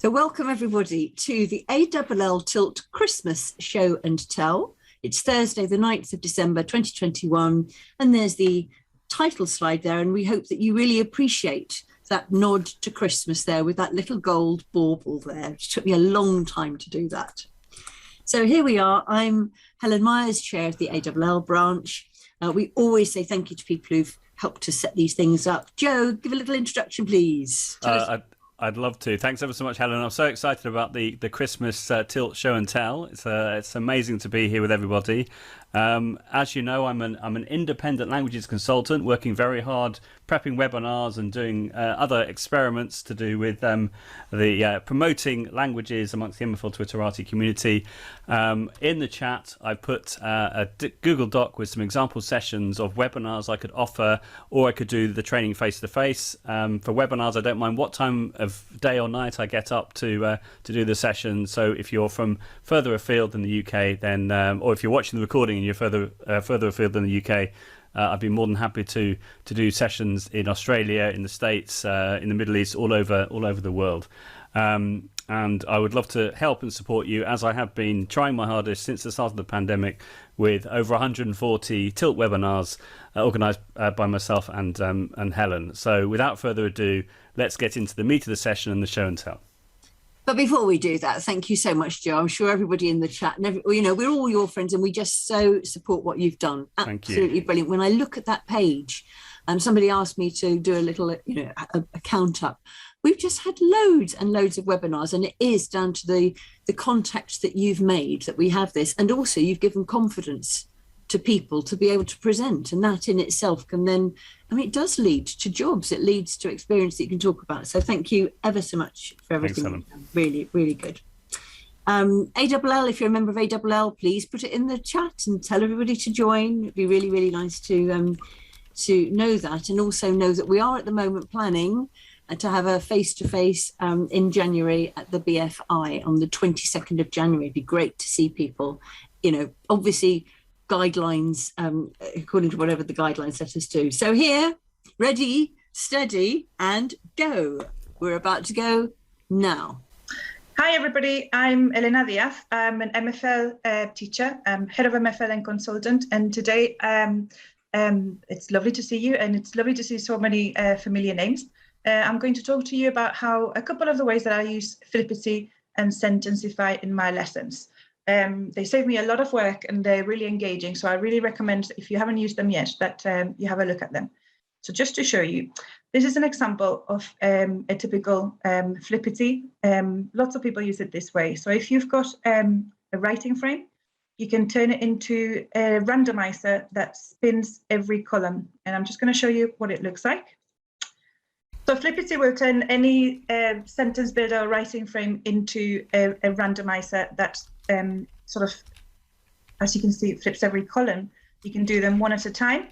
So welcome everybody to the ALL TiLT Christmas Show and Tell. It's Thursday, the 9th of December, 2021. And there's the title slide there. And we hope that you really appreciate that nod to Christmas there with that little gold bauble there. It took me a long time to do that. So here we are. I'm Helen Myers, chair of the ALL branch. We always say thank you to people who've helped to set these things up. Joe, give a little introduction, please. I'd love to. Thanks ever so much, Helen. I'm so excited about the Christmas TiLT show and tell. It's amazing to be here with everybody. As you know, I'm an independent languages consultant working very hard prepping webinars and doing other experiments to do with the promoting languages amongst the MFL Twitterati community. In the chat, I put a Google Doc with some example sessions of webinars I could offer, or I could do the training face-to-face. For webinars, I don't mind what time of day or night I get up to do the session. So if you're from further afield than the UK, then or if you're watching the recording and you're further afield than the UK, I'd be more than happy to do sessions in Australia, in the States, in the Middle East, all over the world. And I would love to help and support you, as I have been trying my hardest since the start of the pandemic, with over 140 TiLT webinars organised by myself and Helen. So without further ado, let's get into the meat of the session and the show and tell. But before we do that, thank you so much, Joe. I'm sure everybody in the chat, and we're all your friends, and we just so support what you've done. Absolutely brilliant. When I look at that page, somebody asked me to do a little, a count up. We've just had loads and loads of webinars, and it is down to the contacts that you've made that we have this, and also you've given confidence to people to be able to present, and that in itself can then, it does lead to jobs. It leads to experience that you can talk about. So thank you ever so much for everything. Thanks, really, really good. ALL, if you're a member of ALL, please put it in the chat and tell everybody to join. It'd be really, really nice to know that, and also know that we are at the moment planning to have a face-to-face in January at the BFI on the 22nd of January. It'd be great to see people, obviously guidelines, according to whatever the guidelines set us to. So here, ready, steady, and go. We're about to go now. Hi, everybody. I'm Elena Diaz. I'm an MFL teacher. I'm head of MFL and consultant. And today, it's lovely to see you, and it's lovely to see so many familiar names. I'm going to talk to you about a couple of the ways that I use Flippity and Sentencify in my lessons. They save me a lot of work, and they're really engaging. So I really recommend, if you haven't used them yet, that you have a look at them. So just to show you, this is an example of a typical Flippity. Lots of people use it this way. So if you've got a writing frame, you can turn it into a randomizer that spins every column. And I'm just going to show you what it looks like. So Flippity will turn any sentence builder or writing frame into a randomizer that sort of, as you can see, it flips every column. You can do them one at a time,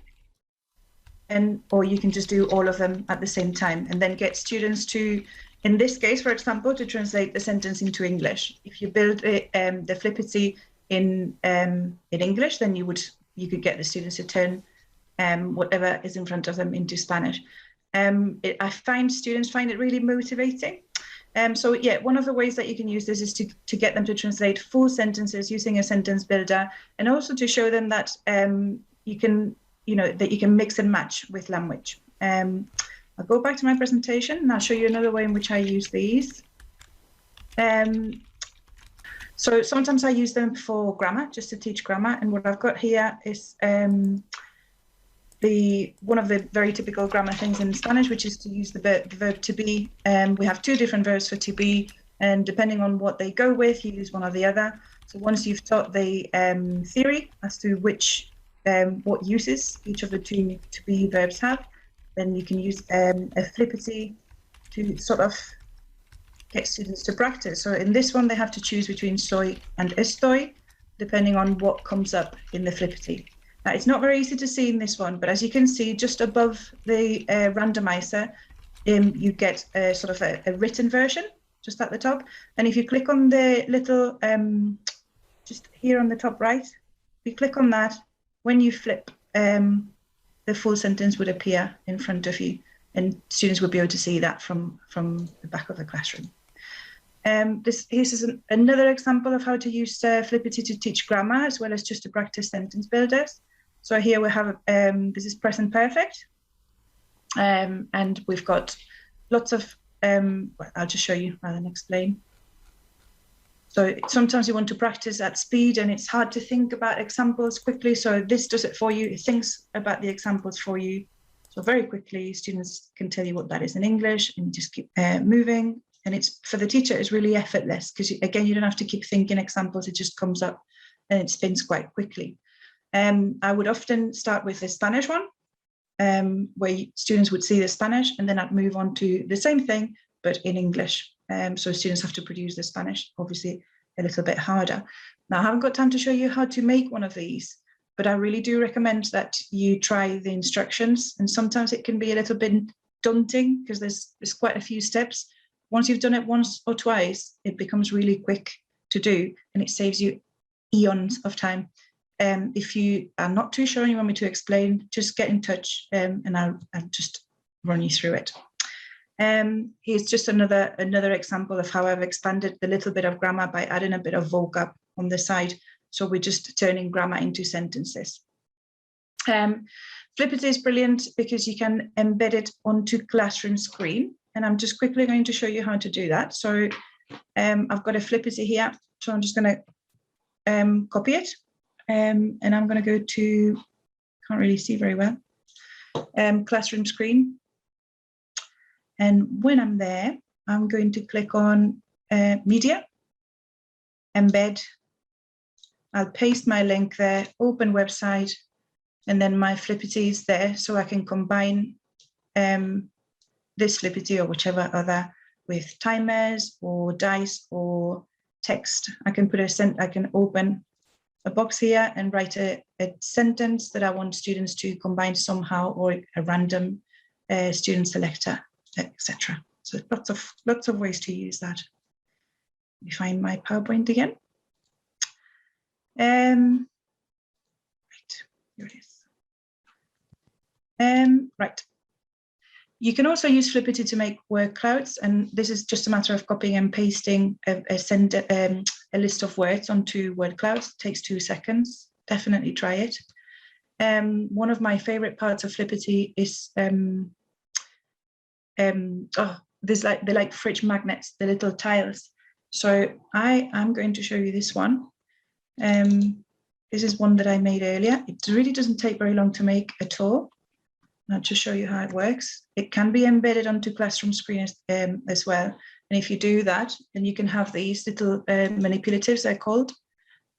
or you can just do all of them at the same time, and then get students to, in this case, for example, to translate the sentence into English. If you build the Flippity in English, then you could get the students to turn whatever is in front of them into Spanish. I find students find it really motivating. So yeah, one of the ways that you can use this is to get them to translate full sentences using a sentence builder, and also to show them that you can mix and match with language. I'll go back to my presentation and I'll show you another way in which I use these. So sometimes I use them for grammar, just to teach grammar. And what I've got here is one of the very typical grammar things in Spanish, which is to use the verb to be. We have two different verbs for to be, and depending on what they go with, you use one or the other. So once you've taught the theory as to what uses each of the two to be verbs have, then you can use a Flippity to sort of get students to practice. So in this one, they have to choose between soy and estoy, depending on what comes up in the Flippity. Now, it's not very easy to see in this one, but as you can see, just above the randomizer, you get a sort of a written version just at the top. And if you click on the little, just here on the top right, if you click on that, when you flip, the full sentence would appear in front of you, and students would be able to see that from the back of the classroom. This is another example of how to use Flippity to teach grammar as well as just to practice sentence builders. So here we have, this is present perfect. And we've got lots of, I'll just show you rather than explain. So sometimes you want to practice at speed and it's hard to think about examples quickly. So this does it for you. It thinks about the examples for you. So very quickly, students can tell you what that is in English and you just keep moving. And it's for the teacher, it's really effortless because again, you don't have to keep thinking examples. It just comes up and it spins quite quickly. I would often start with the Spanish one, where students would see the Spanish and then I'd move on to the same thing, but in English. So students have to produce the Spanish, obviously a little bit harder. Now, I haven't got time to show you how to make one of these, but I really do recommend that you try the instructions. And sometimes it can be a little bit daunting because there's quite a few steps. Once you've done it once or twice, it becomes really quick to do and it saves you eons of time. If you are not too sure and you want me to explain, just get in touch and I'll just run you through it. Here's just another example of how I've expanded the little bit of grammar by adding a bit of vocab on the side. So we're just turning grammar into sentences. Flippity is brilliant because you can embed it onto Classroomscreen. And I'm just quickly going to show you how to do that. So I've got a Flippity here. So I'm just going to copy it. And I'm going to go to, can't really see very well, Classroomscreen. And when I'm there, I'm going to click on Media, Embed. I'll paste my link there, open website, and then my Flippity is there. So I can combine this Flippity or whichever other with timers or dice or text. I can open a box here and write a sentence that I want students to combine somehow, or a random student selector, etc. So lots of ways to use that. Let me find my PowerPoint again. Right, here it is. Right. You can also use Flippity to make word clouds, and this is just a matter of copying and pasting a list of words onto word clouds. It takes 2 seconds. Definitely try it. One of my favorite parts of Flippity is they're like fridge magnets, the little tiles. So I'm going to show you this one. This is one that I made earlier. It really doesn't take very long to make at all. I'll just show you how it works. It can be embedded onto Classroomscreen as well. And if you do that, then you can have these little manipulatives, they're called.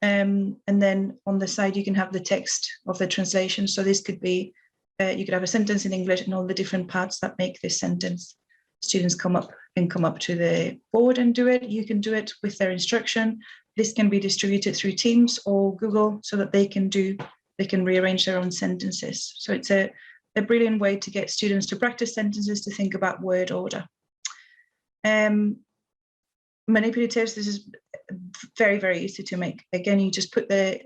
And then on the side, you can have the text of the translation. So this could be, you could have a sentence in English and all the different parts that make this sentence. Students come up to the board and do it. You can do it with their instruction. This can be distributed through Teams or Google so that they can rearrange their own sentences. So it's a brilliant way to get students to practice sentences, to think about word order. Manipulatives, this is very, very easy to make. Again, you just put the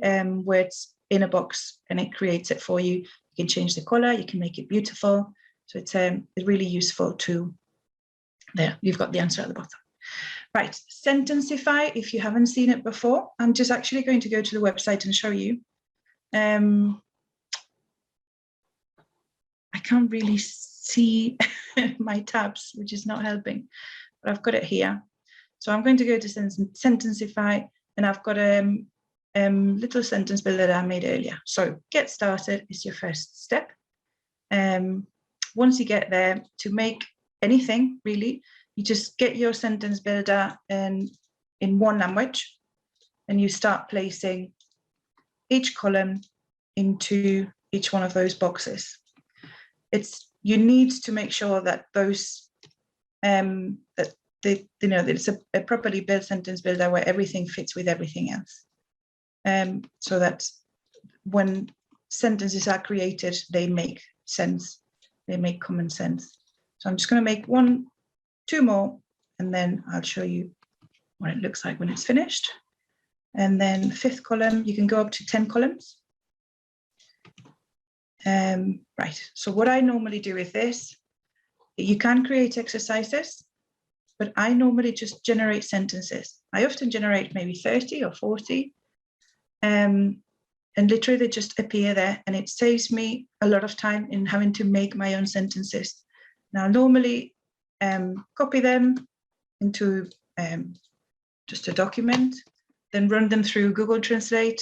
words in a box and it creates it for you. You can change the color, you can make it beautiful. So it's a really useful tool. There, you've got the answer at the bottom. Right, Sentencify, if you haven't seen it before, I'm just actually going to go to the website and show you. I can't really see my tabs, which is not helping, but I've got it here. So I'm going to go to Sentencify, and I've got a little sentence builder that I made earlier. So get started is your first step. Once you get there, to make anything really, you just get your sentence builder in one language, and you start placing each column into each one of those boxes. You need to make sure that those that it's a properly built sentence builder where everything fits with everything else, so that when sentences are created, they make sense, they make common sense. So I'm just going to make 2 more, and then I'll show you what it looks like when it's finished. And then 5th column, you can go up to 10 columns. Right, so what I normally do with this, you can create exercises. but I normally just generate sentences. I often generate maybe 30 or 40. And literally they just appear there, and it saves me a lot of time in having to make my own sentences. Now, normally copy them into just a document, then run them through Google Translate,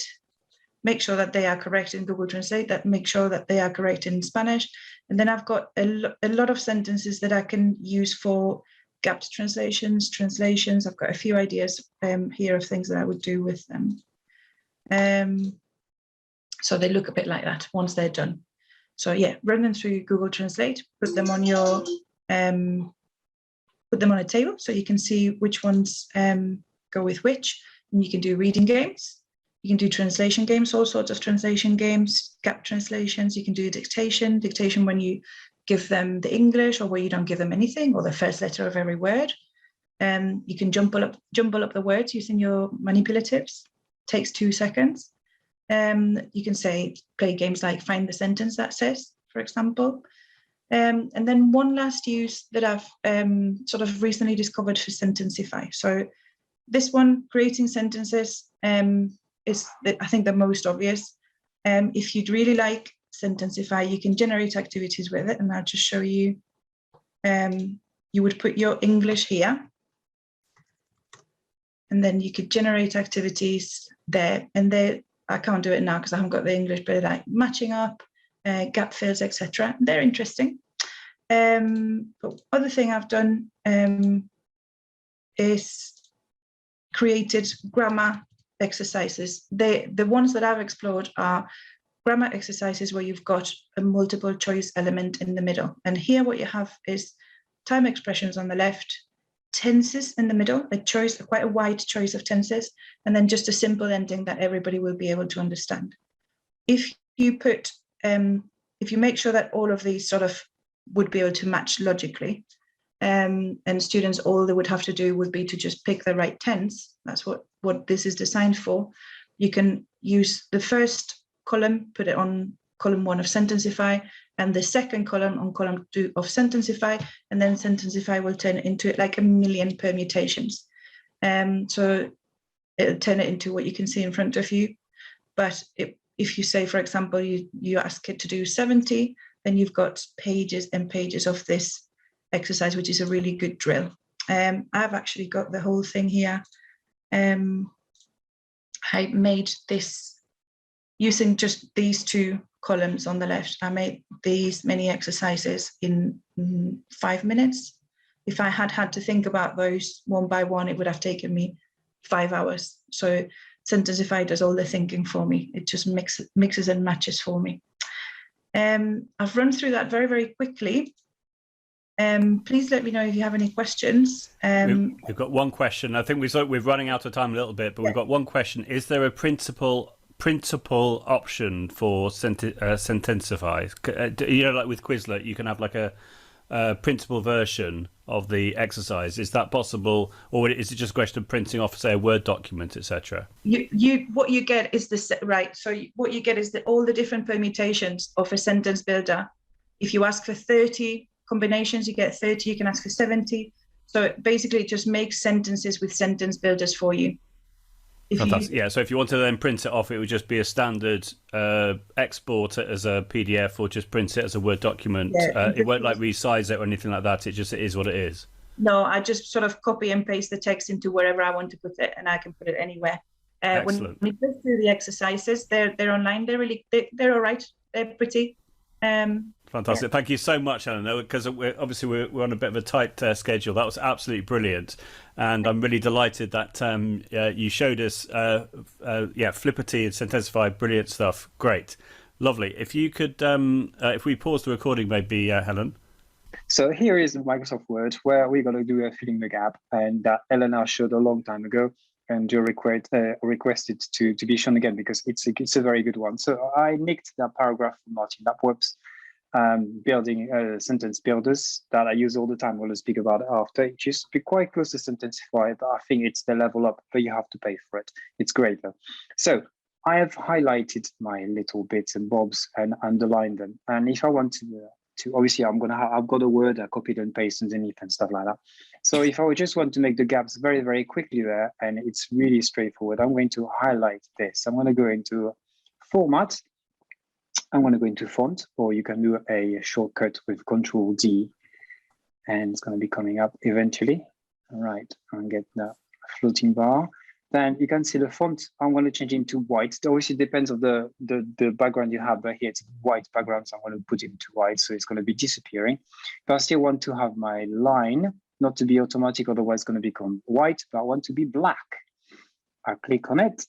make sure that they are correct in Google Translate, make sure that they are correct in Spanish. And then I've got a lot of sentences that I can use for gapped translations. I've got a few ideas here of things that I would do with them. So they look a bit like that once they're done. So yeah, run them through Google Translate, put them on your, put them on a table so you can see which ones go with which. And you can do reading games. You can do translation games, all sorts of translation games, gap translations. You can do dictation when you give them the English or where you don't give them anything, or the first letter of every word. You can jumble up the words using your manipulatives. Takes 2 seconds. You can play games like find the sentence that says, for example. And then one last use that I've sort of recently discovered for Sentencify. So this one, creating sentences, is I think the most obvious. If you'd really like Sentencify, you can generate activities with it, and I'll just show you. You would put your English here, and then you could generate activities there. And I can't do it now because I haven't got the English, but like matching up, gap fills, etc. They're interesting. But other thing I've done is created grammar exercises. The ones that I've explored are grammar exercises where you've got a multiple choice element in the middle. And here what you have is time expressions on the left, tenses in the middle, quite a wide choice of tenses, and then just a simple ending that everybody will be able to understand. If you put, if you make sure that all of these sort of would be able to match logically, and students, all they would have to do would be to just pick the right tense. That's what this is designed for. You can use the first column, put it on column 1 of Sentencify, and the second column on column 2 of Sentencify, and then Sentencify will turn it into like a million permutations. So it'll turn it into what you can see in front of you. But if you say, for example, you ask it to do 70, then you've got pages and pages of this exercise, which is a really good drill. I've actually got the whole thing here. I made this using just these 2 columns on the left. I made these many exercises in 5 minutes. If I had to think about those one by one, it would have taken me 5 hours. So Sentencify does all the thinking for me. It just mixes and matches for me. I've run through that very, very quickly. Please let me know if you have any questions. We've got one question. I think we're running out of time a little bit, but we've got one question. Is there a printable option for Sentencify? You know, like with Quizlet, you can have like a printable version of the exercise. Is that possible, or is it just a question of printing off, say, a Word document, etc.? What you get is what you get is all the different permutations of a sentence builder. If you ask for 30 combinations, you get 30. You can ask for 70. So basically, it just makes sentences with sentence builders for you. Yeah, so if you want to then print it off, it would just be a standard export it as a PDF or just print it as a Word document. Yeah, it won't like resize it or anything like that. It is what it is. No, I just sort of copy and paste the text into wherever I want to put it, and I can put it anywhere. Excellent. When we go through the exercises, they're online. They're all right. They're pretty. Fantastic. Yeah. Thank you so much, Elena, because we're on a bit of a tight schedule. That was absolutely brilliant. And I'm really delighted that you showed us, Flippity and Sentencify, brilliant stuff. Great. Lovely. If you could, if we pause the recording, maybe, Helen. So here is Microsoft Word, where we're going to do a filling the gap, and that Elena showed a long time ago, and you requested to be shown again because it's a very good one. So I nicked that paragraph from Martin Lapweb's building sentence builders that I use all the time. We'll speak about it after. It used to be quite close to Sentencify, but I think it's the level up, but you have to pay for it. It's great though. So I have highlighted my little bits and bobs and underlined them. And if I want to, obviously I've got a word, I copied and pasted underneath and stuff like that. So if I would just want to make the gaps very, very quickly there, and it's really straightforward, I'm going to highlight this. I'm going to go into format. I'm going to go into font, or you can do a shortcut with Control D, and it's going to be coming up eventually. All right, and get the floating bar. Then you can see the font. I'm going to change it to white. It obviously depends on the background you have, but here it's white background, so I'm going to put it into white, so it's going to be disappearing. But I still want to have my line not to be automatic, otherwise it's going to become white, but I want to be black. I click on it,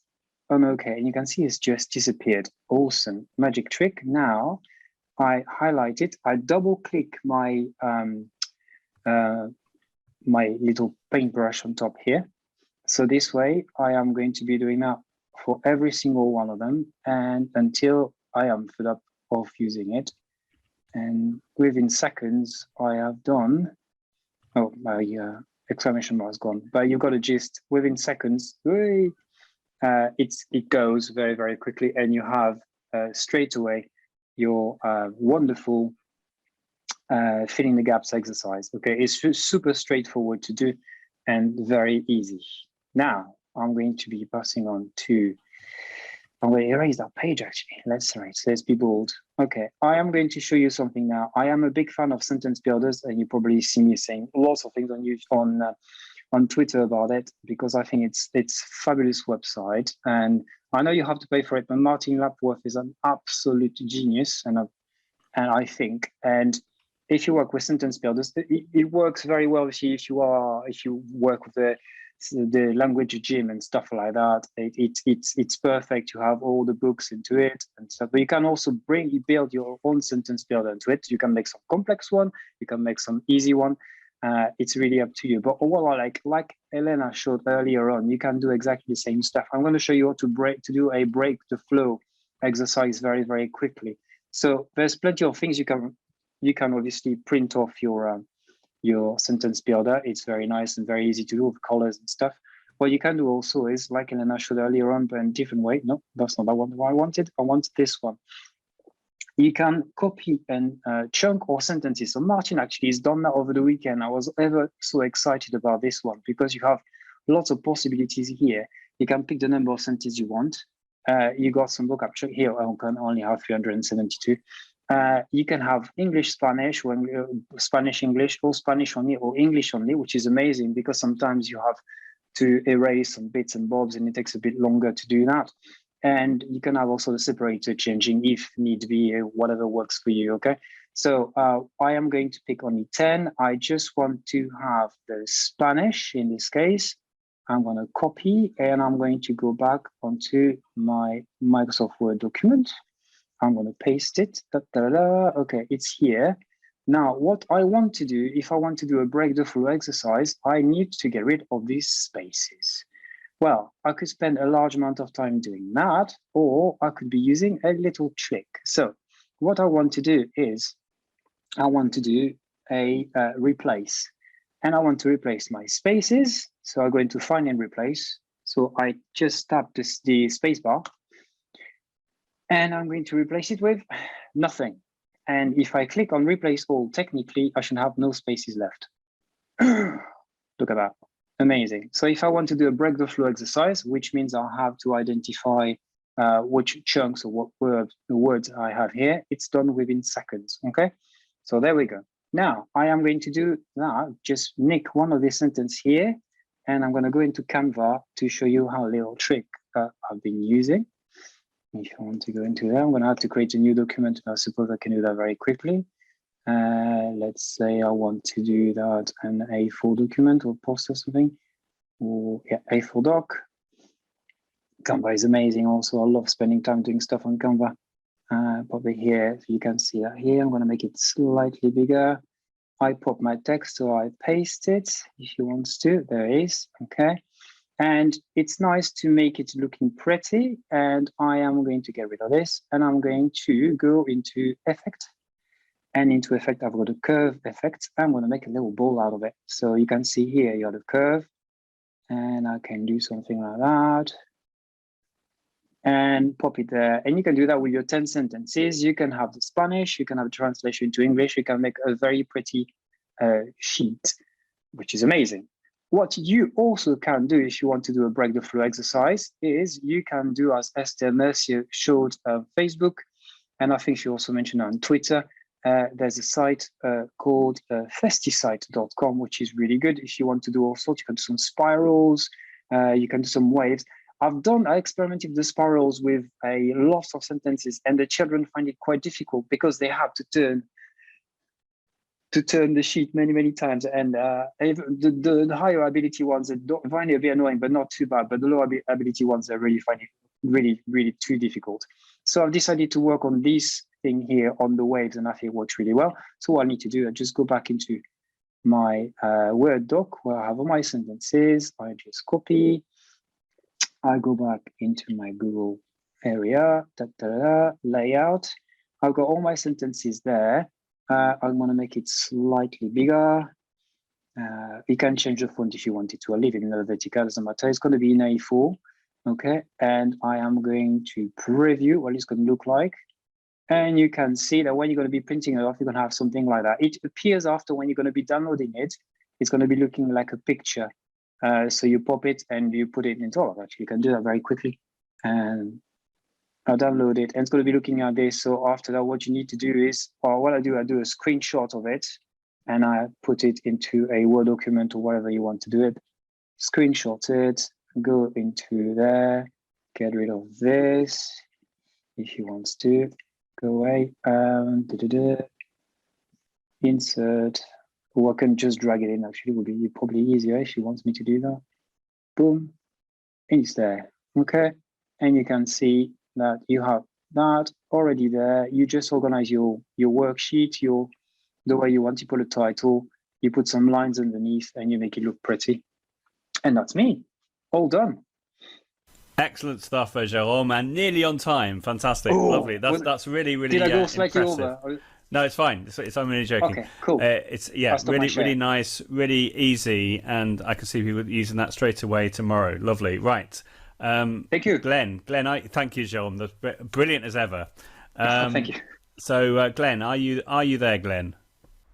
and okay, and you can see it's just disappeared. Awesome, magic trick. Now I highlight it, I double click my my little paintbrush on top here. So this way I am going to be doing that for every single one of them, and until I am fed up of using it. And within seconds I have done, oh, my exclamation mark is gone, but you've got a gist. Within seconds, it goes very, very quickly, and you have straight away your wonderful filling the gaps exercise. Okay, it's super straightforward to do and very easy. Now I'm going to be passing on to, I'm going to erase that page actually. Let's be bold. Okay, I am going to show you something now. I am a big fan of Sentencebuilders, and you probably see me saying lots of things on Twitter about it, because I think it's a fabulous website, and I know you have to pay for it, but Martin Lapworth is an absolute genius, and I think, and if you work with Sentencebuilders, it works very well if you work with the language gym and stuff like that. It's perfect. You have all the books into it and stuff, but you can also build your own sentence builder into it. You can make some complex one, you can make some easy one. It's really up to you. But overall, like Elena showed earlier on, you can do exactly the same stuff. I'm going to show you how to do a break the flow exercise very, very quickly. So there's plenty of things you can obviously print off your sentence builder. It's very nice and very easy to do with colors and stuff. What you can do also is, like Elena showed earlier on, but in a different way. No, that's not that one I wanted. I want this one. You can copy and chunk or sentences. So Martin actually has done that over the weekend. I was ever so excited about this one, because you have lots of possibilities here. You can pick the number of sentences you want. You got some vocab here. I can only have 372. You can have English, Spanish, Spanish, English, or Spanish only, or English only, which is amazing, because sometimes you have to erase some bits and bobs, and it takes a bit longer to do that. And you can have also the separator changing if need be, whatever works for you, okay? So I am going to pick only 10. I just want to have the Spanish in this case. I'm going to copy, and I'm going to go back onto my Microsoft Word document. I'm going to paste it. Okay, it's here. Now, what I want to do, if I want to do a break the flow exercise, I need to get rid of these spaces. Well, I could spend a large amount of time doing that, or I could be using a little trick. So what I want to do is, I want to do a replace, and I want to replace my spaces. So I go into find and replace. So I just tap the space bar, and I'm going to replace it with nothing. And if I click on replace all, technically I should have no spaces left. Look at that, amazing. So if I want to do a break the flow exercise, which means I'll have to identify which chunks or what words I have here, it's done within seconds, okay? So there we go. Now I am going to do that, just nick one of these sentences here, and I'm gonna go into Canva to show you how a little trick I've been using. If I want to go into there, I'm going to have to create a new document. I suppose I can do that very quickly. Let's say I want to do that an A4 document or post or something. Or yeah, A4 doc. Canva is amazing also. I love spending time doing stuff on Canva. Probably here, so you can see that here. I'm going to make it slightly bigger. I pop my text, so I paste it if you want to. There it is. Okay. And it's nice to make it looking pretty. And I am going to get rid of this, and I'm going to go into effect. And into effect, I've got a curve effect. I'm going to make a little ball out of it. So you can see here, you have the curve, and I can do something like that. and pop it there. And you can do that with your 10 sentences. You can have the Spanish, you can have translation into English, you can make a very pretty sheet, which is amazing. What you also can do if you want to do a break the flow exercise is you can do, as Esther Mercier showed on Facebook, and I think she also mentioned on Twitter, there's a site called festisite.com, which is really good. If you want to do all sorts, you can do some spirals, you can do some waves. I experimented with the spirals with a lot of sentences, and the children find it quite difficult because they have to turn the sheet many times. And the higher ability ones don't find it a bit annoying, but not too bad. But the lower ability ones, really find it really too difficult. So I've decided to work on this thing here on the waves, and I think it works really well. So what I need to do, I just go back into my Word doc where I have all my sentences. I just copy. I go back into my Google area, layout. I've got all my sentences there. I'm going to make it slightly bigger. You can change the font if you wanted to. I'll leave it in the vertical, doesn't matter. It's going to be in A4. Okay, and I am going to preview what it's going to look like. And you can see that when you're going to be printing it off, you're going to have something like that. It appears after when you're going to be downloading it, it's going to be looking like a picture. So you pop it and you put it into actually you can do that very quickly. And I'll download it and it's going to be looking at this. So after that, what you need to do is, or what I do a screenshot of it and I put it into a Word document or whatever you want to do it. Screenshot it, go into there, get rid of this if you want to, go away, insert. Or I can just drag it in, actually, would be probably easier if she wants me to do that. Boom, it's there, okay? And you can see that you have that already there. You just organize your worksheet, the way you want to put a title, you put some lines underneath and you make it look pretty. And that's me, all done. Excellent stuff, Jérôme, and nearly on time. Fantastic, lovely. That's really did I go slightly impressive. Over? No, it's fine. I'm really joking. Okay, cool. It's really nice, really easy, and I can see people using that straight away tomorrow. Lovely, right? Thank you, Glenn. Thank you, Jérôme. That's brilliant as ever. Thank you. So, Glenn, are you there, Glenn?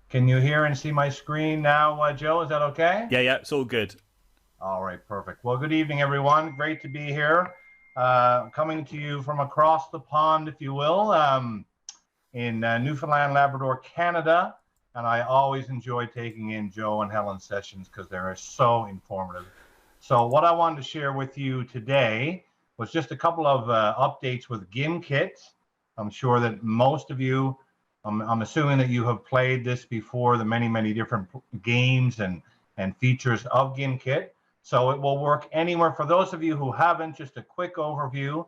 Can you hear and see my screen now, Joe? Is that okay? Yeah, it's all good. All right, perfect. Well, good evening, everyone. Great to be here, coming to you from across the pond, if you will. In Newfoundland, Labrador, Canada, and I always enjoy taking in Joe and Helen's sessions because they're so informative. So what I wanted to share with you today was just a couple of updates with Gimkit. I'm sure that most of you, I'm assuming that you have played this before, the many different games and features of Gimkit. So it will work anywhere. For those of you who haven't, just a quick overview.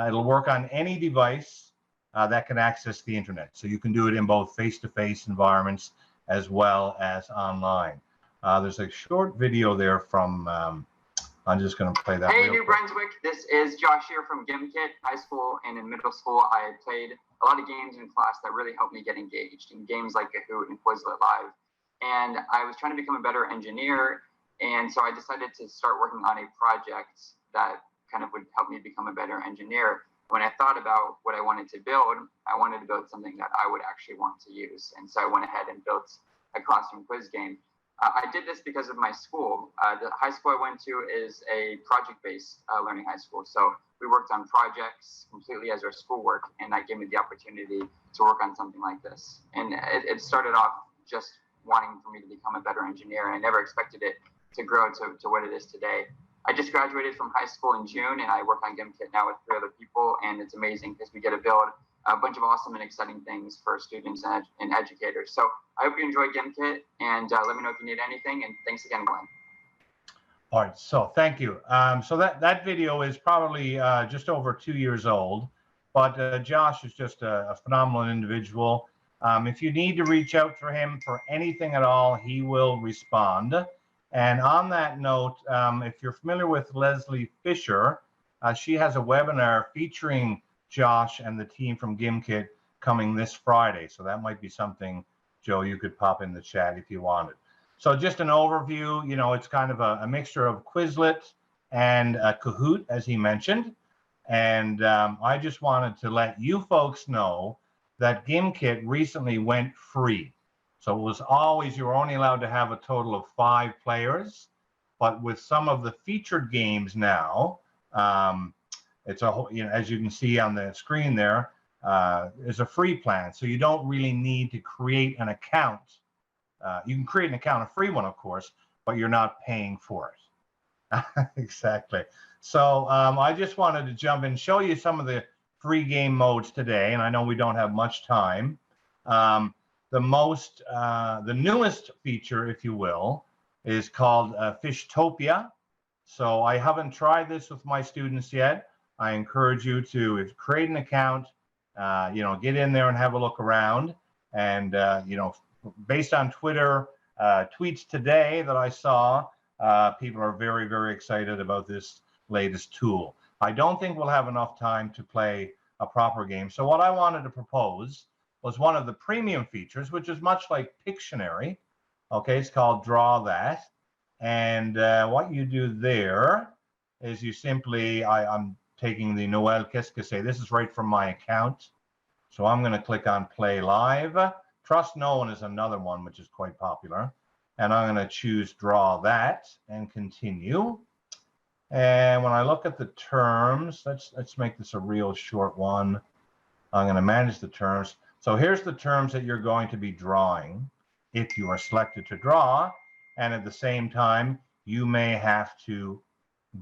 It'll work on any device that can access the internet. So you can do it in both face-to-face environments as well as online. There's a short video there from, I'm just going to play that. Hey, New Brunswick, this is Josh here from Gimkit. High school and in middle school, I played a lot of games in class that really helped me get engaged in games like Kahoot and Quizlet Live. And I was trying to become a better engineer. And so I decided to start working on a project that kind of would help me become a better engineer. When I thought about what I wanted to build, I wanted to build something that I would actually want to use. And so I went ahead and built a classroom quiz game. I did this because of my school. The high school I went to is a project-based learning high school. So we worked on projects completely as our schoolwork, and that gave me the opportunity to work on something like this. And it started off just wanting for me to become a better engineer, and I never expected it to grow to what it is today. I just graduated from high school in June, and I work on Gimkit now with 3 other people, and it's amazing because we get to build a bunch of awesome and exciting things for students and educators. So I hope you enjoy Gimkit, and let me know if you need anything, and thanks again, Glenn. All right, so thank you. So that video is probably just over 2 years old, but Josh is just a phenomenal individual. If you need to reach out for him for anything at all, he will respond. And on that note, if you're familiar with Leslie Fisher, she has a webinar featuring Josh and the team from Gimkit coming this Friday. So that might be something, Joe, you could pop in the chat if you wanted. So just an overview, you know, it's kind of a mixture of Quizlet and Kahoot, as he mentioned. And I just wanted to let you folks know that Gimkit recently went free. So it was always, you were only allowed to have a total of 5 players. But with some of the featured games now, it's a whole, as you can see on the screen there, is a free plan. So you don't really need to create an account. You can create an account, a free one, of course, but you're not paying for it. Exactly. So I just wanted to jump in and show you some of the free game modes today. And I know we don't have much time. The newest feature, if you will, is called Fishtopia. So I haven't tried this with my students yet. I encourage you to create an account, get in there and have a look around. And, based on Twitter tweets today that I saw, people are very, very excited about this latest tool. I don't think we'll have enough time to play a proper game. So what I wanted to propose was one of the premium features, which is much like Pictionary. Okay, it's called Draw That. And what you do there is you simply, I'm taking the Noël Qu'est-ce que c'est. This is right from my account. So I'm going to click on Play Live. Trust No One is another one, which is quite popular. And I'm going to choose Draw That and continue. And when I look at the terms, let's make this a real short one. I'm going to manage the terms. So here's the terms that you're going to be drawing if you are selected to draw. And at the same time, you may have to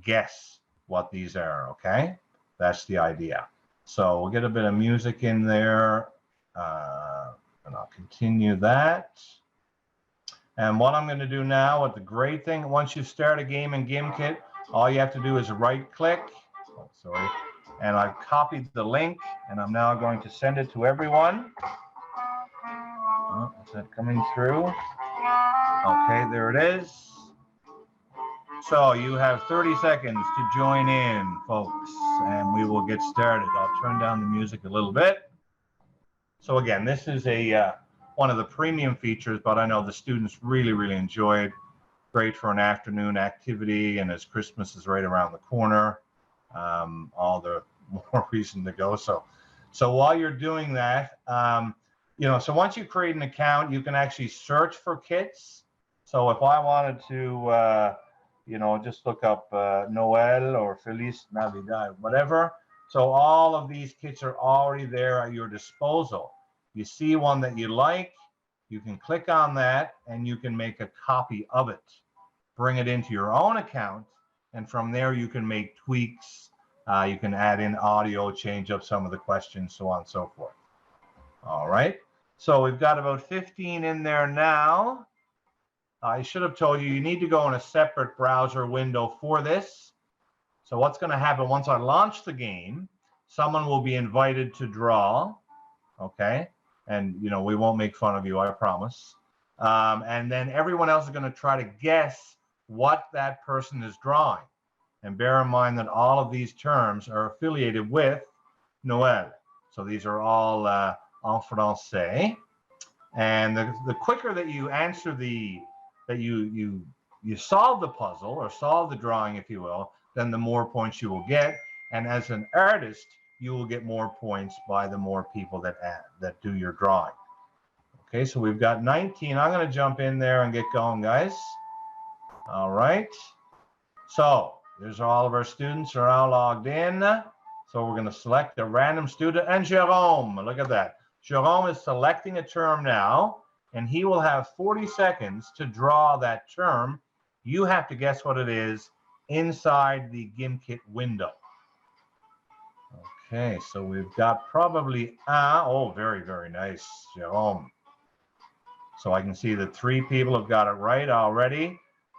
guess what these are, okay? That's the idea. So we'll get a bit of music in there, and I'll continue that. And what I'm going to do now, with the great thing, once you start a game in Gimkit, all you have to do is right-click, and I've copied the link, and I'm now going to send it to everyone. Oh, is that coming through? Okay, there it is. So you have 30 seconds to join in, folks, and we will get started. I'll turn down the music a little bit. So again, this is one of the premium features, but I know the students really, really enjoy it. Great for an afternoon activity, and as Christmas is right around the corner, all the more reason to go. So while you're doing that, so once you create an account, you can actually search for kits. So if I wanted to, just look up Noel or Feliz Navidad, whatever. So all of these kits are already there at your disposal. You see one that you like, you can click on that, and you can make a copy of it. Bring it into your own account, and from there you can make tweaks. You can add in audio, change up some of the questions, so on and so forth. All right. So we've got about 15 in there now. I should have told you, you need to go in a separate browser window for this. So what's going to happen once I launch the game, someone will be invited to draw, okay? And, we won't make fun of you, I promise. And then everyone else is going to try to guess what that person is drawing. And bear in mind that all of these terms are affiliated with Noël. So these are all en français. And the quicker that you answer that you solve the puzzle or solve the drawing, if you will, then the more points you will get. And as an artist, you will get more points by the more people that do your drawing. Okay, so we've got 19. I'm going to jump in there and get going, guys. All right. So there's all of our students are now logged in. So we're going to select a random student. And Jérôme, look at that. Jérôme is selecting a term now, and he will have 40 seconds to draw that term. You have to guess what it is inside the Gimkit window. Okay, so we've got probably, very, very nice, Jérôme. So I can see that 3 people have got it right already.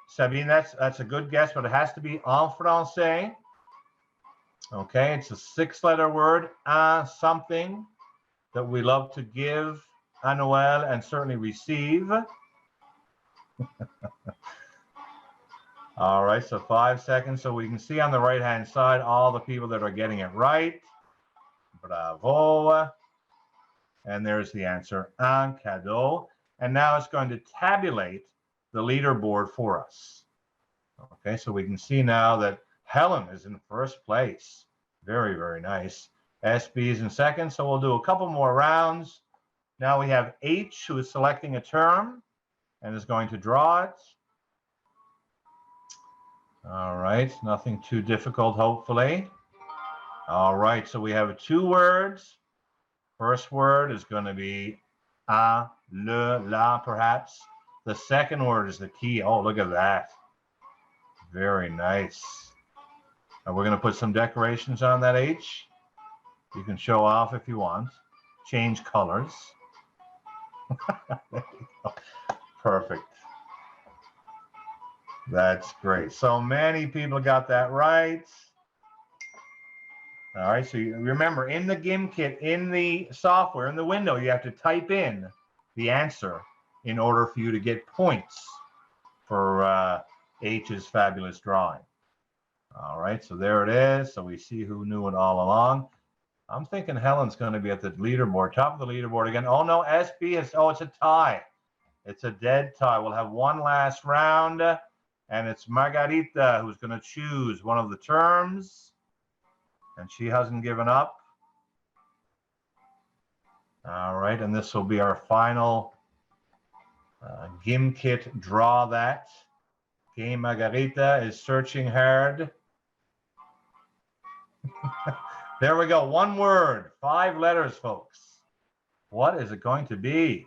Sabine, that's a good guess, but it has to be en français. Okay, it's a 6-letter word, something that we love to give à Noël and certainly receive. All right, so 5 seconds. So we can see on the right-hand side all the people that are getting it right. Bravo. And there's the answer, un cadeau. And now it's going to tabulate the leaderboard for us. Okay, so we can see now that Helen is in first place. Very, very nice. SB is in second, so we'll do a couple more rounds. Now we have H, who is selecting a term and is going to draw it. All right, nothing too difficult, hopefully. All right, so we have 2 words. First word is going to be a, le, la, perhaps. The second word is the key. Oh, look at that. Very nice. And we're going to put some decorations on that H. You can show off if you want. Change colors. There you go. Perfect. That's great. So many people got that right. All right, so you remember, in the Gimkit, in the software, in the window, you have to type in the answer in order for you to get points for H's fabulous drawing. All right, so there it is. So we see who knew it all along. I'm thinking Helen's going to be at the leaderboard, top of the leaderboard again. Oh, no, SB is, oh, it's a tie. It's a dead tie. We'll have one last round, and it's Margarita who's going to choose one of the terms, and she hasn't given up. All right, and this will be our final Gimkit draw that. Okay, Margarita is searching hard. There we go, 1 word, 5 letters, folks. What is it going to be?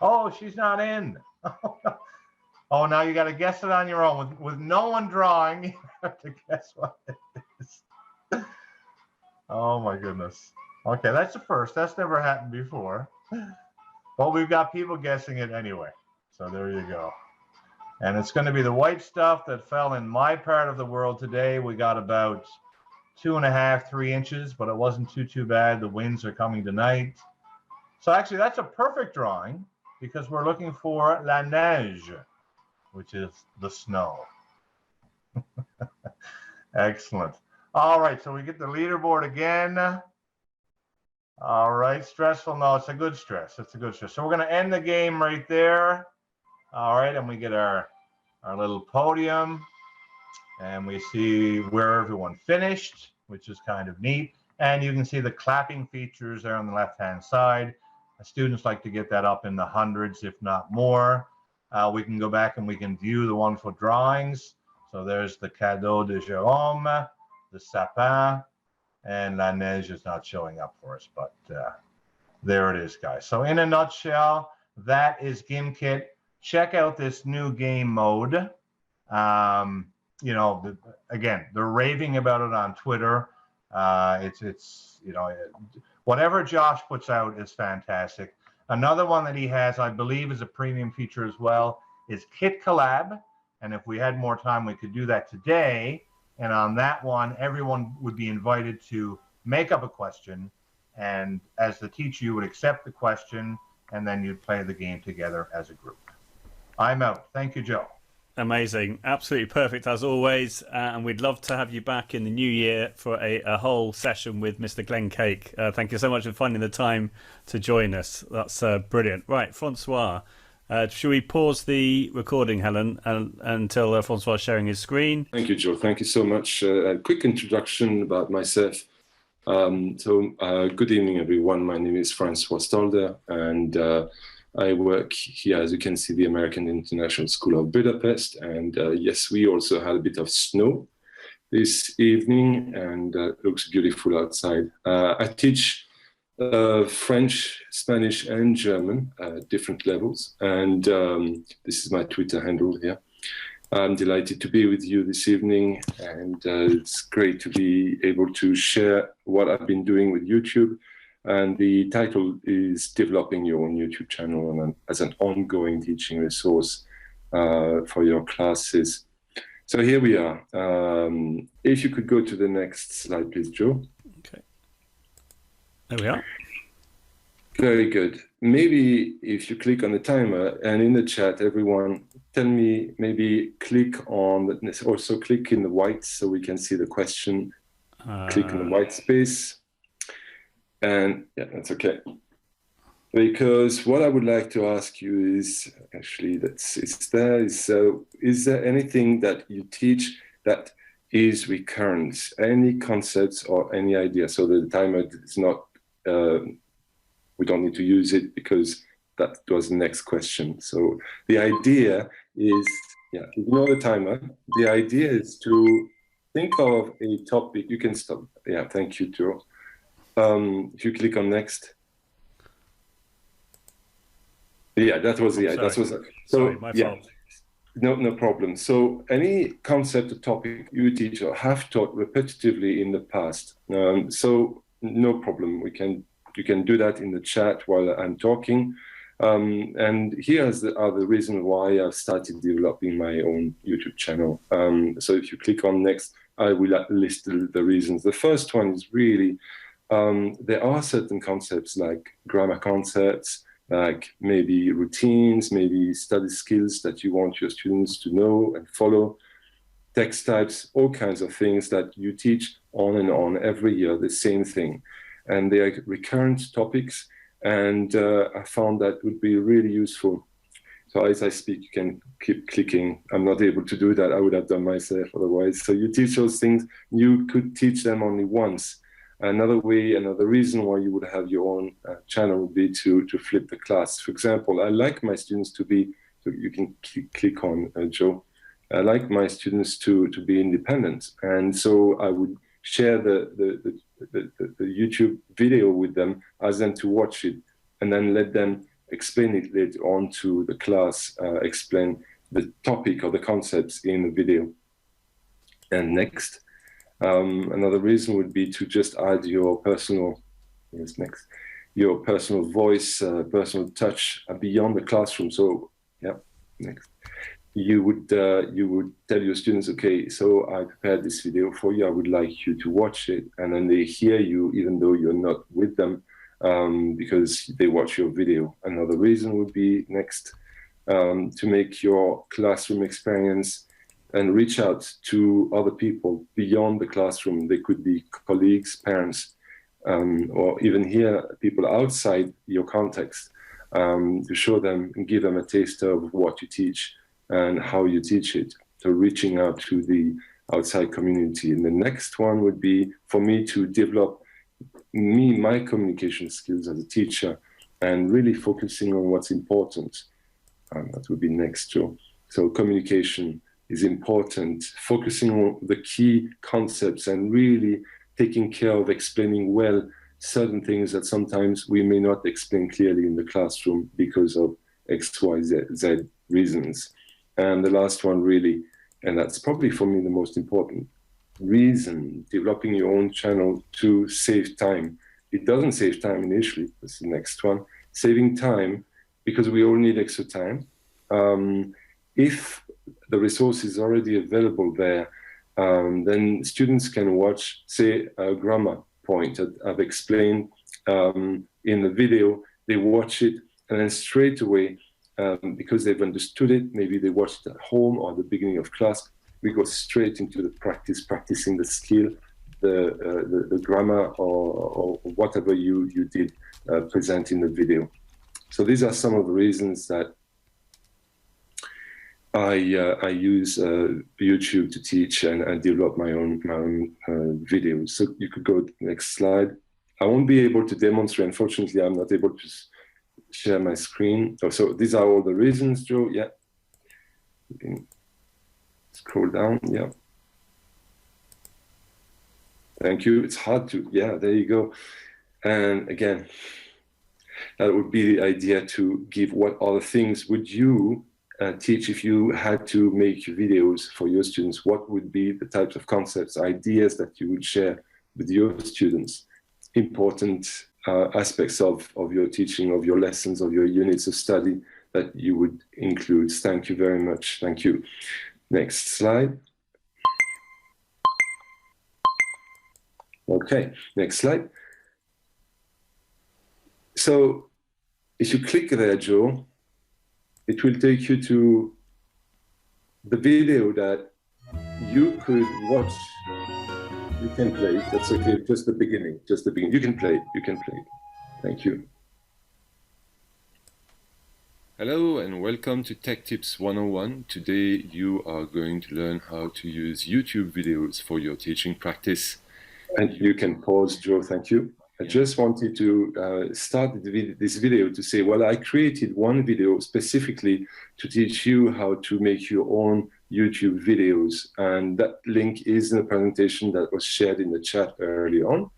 Oh, she's not in. Oh, now you got to guess it on your own. With no one drawing, you have to guess what it is. Oh my goodness. Okay, that's the first. That's never happened before. But we've got people guessing it anyway. So there you go. And it's going to be the white stuff that fell in my part of the world today. We got about 2.5, 3 inches, but it wasn't too bad. The winds are coming tonight. So actually, that's a perfect drawing because we're looking for la neige, which is the snow. Excellent. All right, so we get the leaderboard again. All right, stressful? No, it's a good stress. It's a good stress. So we're going to end the game right there. All right, and we get our little podium, and we see where everyone finished, which is kind of neat. And you can see the clapping features there on the left-hand side. Students like to get that up in the hundreds, if not more. We can go back and we can view the wonderful drawings. So there's the Cadeau de Jérôme, the Sapin, and La Neige is not showing up for us, but there it is, guys. So in a nutshell, that is Gimkit. Check out this new game mode. You know, again, they're raving about it on Twitter. It's you know, whatever Josh puts out is fantastic. Another one that he has, I believe, is a premium feature as well, is Kit Collab. And if we had more time, we could do that today. And on that one, everyone would be invited to make up a question. And as the teacher, you would accept the question, and then you'd play the game together as a group. I'm out. Thank you, Joe. Amazing. Absolutely perfect, as always. And we'd love to have you back in the new year for a whole session with Mr. Glenn Cake. Thank you so much for finding the time to join us. That's brilliant. Right, Francois, should we pause the recording, Helen, until Francois is sharing his screen? Thank you, Joe. Thank you so much. A quick introduction about myself. Good evening, everyone. My name is François Stalder, and I work here, as you can see, the American International School of Budapest. And yes, we also had a bit of snow this evening, and it looks beautiful outside. I teach French, Spanish, and German at different levels. And this is my Twitter handle here. I'm delighted to be with you this evening, and it's great to be able to share what I've been doing with YouTube. And the title is Developing Your Own YouTube Channel as an ongoing teaching resource for your classes. So here we are. If you could go to the next slide, please, Joe. Okay. There we are. Very good. Maybe if you click on the timer, and in the chat, everyone, tell me, maybe click on, also click in the white so we can see the question. Click in the white space. And yeah, that's okay. Because what I would like to ask you is, actually, is there anything that you teach that is recurrent. Any concepts or any idea. So the timer is not, we don't need to use it because that was the next question. So the idea is, ignore the timer. The idea is to think of a topic. You can stop. Yeah, thank you, Joe. If you click on next. Yeah, that was the idea. That was so. Sorry, my fault. No problem. So any concept or topic you teach or have taught repetitively in the past. So no problem. You can do that in the chat while I'm talking. And here's are the reason why I've started developing my own YouTube channel. So if you click on next, I will list the reasons. The first one is really, there are certain concepts like grammar concepts, like maybe routines, maybe study skills that you want your students to know and follow, text types, all kinds of things that you teach on and on every year, the same thing. And they are recurrent topics. And I found that would be really useful. So as I speak, you can keep clicking. I'm not able to do that. I would have done myself otherwise. So you teach those things. You could teach them only once. Another way, another reason why you would have your own channel would be to flip the class. For example, I like my students to be, so you can click on Joe. I like my students to be independent. And so I would share the YouTube video with them, ask them to watch it, and then let them explain it later on to the class, explain the topic or the concepts in the video. And next, another reason would be to just add your personal, your personal voice, personal touch beyond the classroom. So, yeah, next. You would tell your students, okay, so I prepared this video for you. I would like you to watch it, and then they hear you even though you're not with them, because they watch your video. Another reason would be next, to make your classroom experience and reach out to other people beyond the classroom. They could be colleagues, parents, or even here people outside your context, to show them and give them a taste of what you teach and how you teach it. So reaching out to the outside community. And the next one would be for me to develop my communication skills as a teacher and really focusing on what's important. That would be next, Joe. So communication is important, focusing on the key concepts and really taking care of explaining well certain things that sometimes we may not explain clearly in the classroom because of X, Y, Z reasons. And the last one really, and that's probably for me the most important reason, developing your own channel to save time. It doesn't save time initially, that's the next one. Saving time, because we all need extra time. If the resource is already available there, then students can watch, say, a grammar point that I've explained in the video, they watch it, and then straight away, because they've understood it, maybe they watched it at home or at the beginning of class, we go straight into the practicing the skill, the grammar or whatever you did present in the video. So these are some of the reasons that I use YouTube to teach and develop my own videos. So you could go to the next slide. I won't be able to demonstrate. Unfortunately, I'm not able to share my screen. So these are all the reasons, Joe. Yeah. You can scroll down. Yeah. Thank you. It's hard to, yeah, there you go. And again, that would be the idea to give what other things would you teach if you had to make videos for your students. What would be the types of concepts, ideas that you would share with your students? Important aspects of your teaching, of your lessons, of your units of study that you would include. Thank you very much. Thank you. Next slide. Okay, next slide. So if you click there, Joe, it will take you to the video that you could watch. You can play it. That's okay. Just the beginning. Just the beginning. You can play it. You can play it. Thank you. Hello and welcome to Tech Tips 101. Today you are going to learn how to use YouTube videos for your teaching practice. And you can pause, Joe, thank you. I just wanted to start this video to say, well, I created one video specifically to teach you how to make your own YouTube videos. And that link is in the presentation that was shared in the chat early on.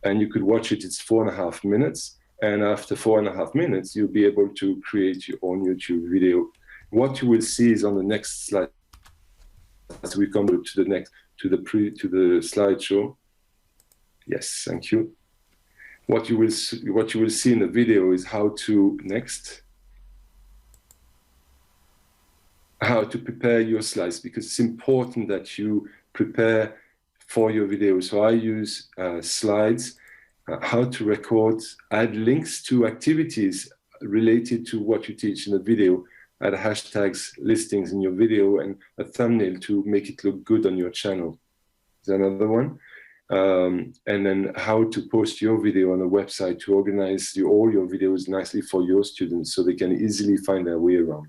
And you could watch it, it's 4.5 minutes. And after 4.5 minutes, you'll be able to create your own YouTube video. What you will see is on the next slide, as we come to the slideshow. Yes, thank you. What you will see in the video is how to prepare your slides, because it's important that you prepare for your video. So I use slides. How to record, add links to activities related to what you teach in a video, add hashtags, listings in your video, and a thumbnail to make it look good on your channel. Is another one. And then how to post your video on a website to organize all your videos nicely for your students so they can easily find their way around.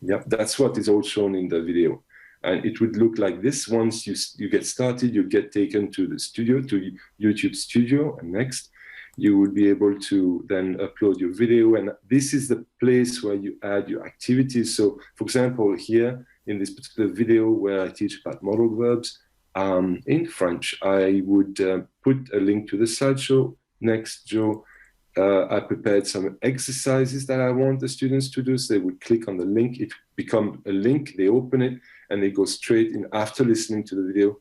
Yeah, that's what is all shown in the video. And it would look like this. Once you get started, you get taken to the studio, to YouTube Studio, and next you will be able to then upload your video. And this is the place where you add your activities. So for example, here in this particular video where I teach about modal verbs in French, I would put a link to the slideshow. Next, Joe, I prepared some exercises that I want the students to do. So they would click on the link, it becomes a link, they open it, and they go straight in after listening to the video.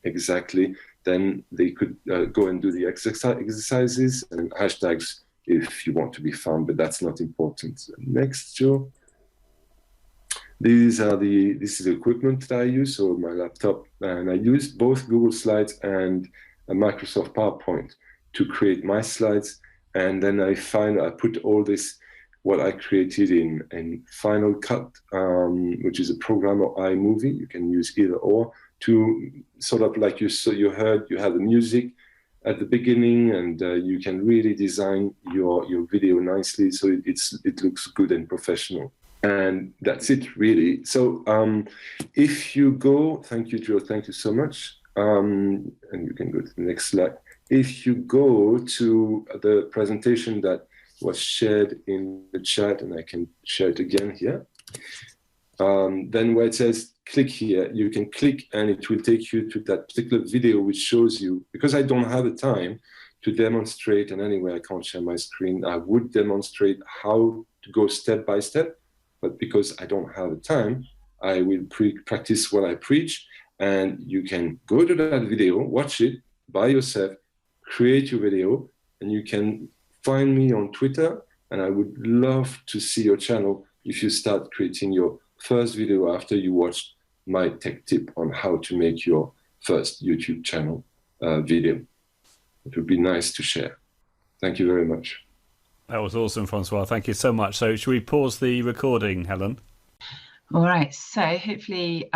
Exactly. Then they could go and do the exercises and hashtags if you want to be found, but that's not important. Next, Joe. This is the equipment that I use, so my laptop, and I used both Google Slides and a Microsoft PowerPoint to create my slides. And then I put all this, what I created in Final Cut, which is a program or iMovie. You can use either or to sort of like you heard, you have the music at the beginning, and you can really design your video nicely so it looks good and professional. And that's it, really. So if you go, thank you, Joe, thank you so much. And you can go to the next slide. If you go to the presentation that was shared in the chat, and I can share it again here, then where it says click here, you can click and it will take you to that particular video which shows you, because I don't have the time to demonstrate, and anyway I can't share my screen, I would demonstrate how to go step by step, but because I don't have the time, I will practice what I preach, and you can go to that video, watch it by yourself, create your video, and you can find me on Twitter, and I would love to see your channel if you start creating your first video after you watched my tech tip on how to make your first YouTube channel video. It would be nice to share. Thank you very much. That was awesome, Francois. Thank you so much. So should we pause the recording, Helen? All right, so hopefully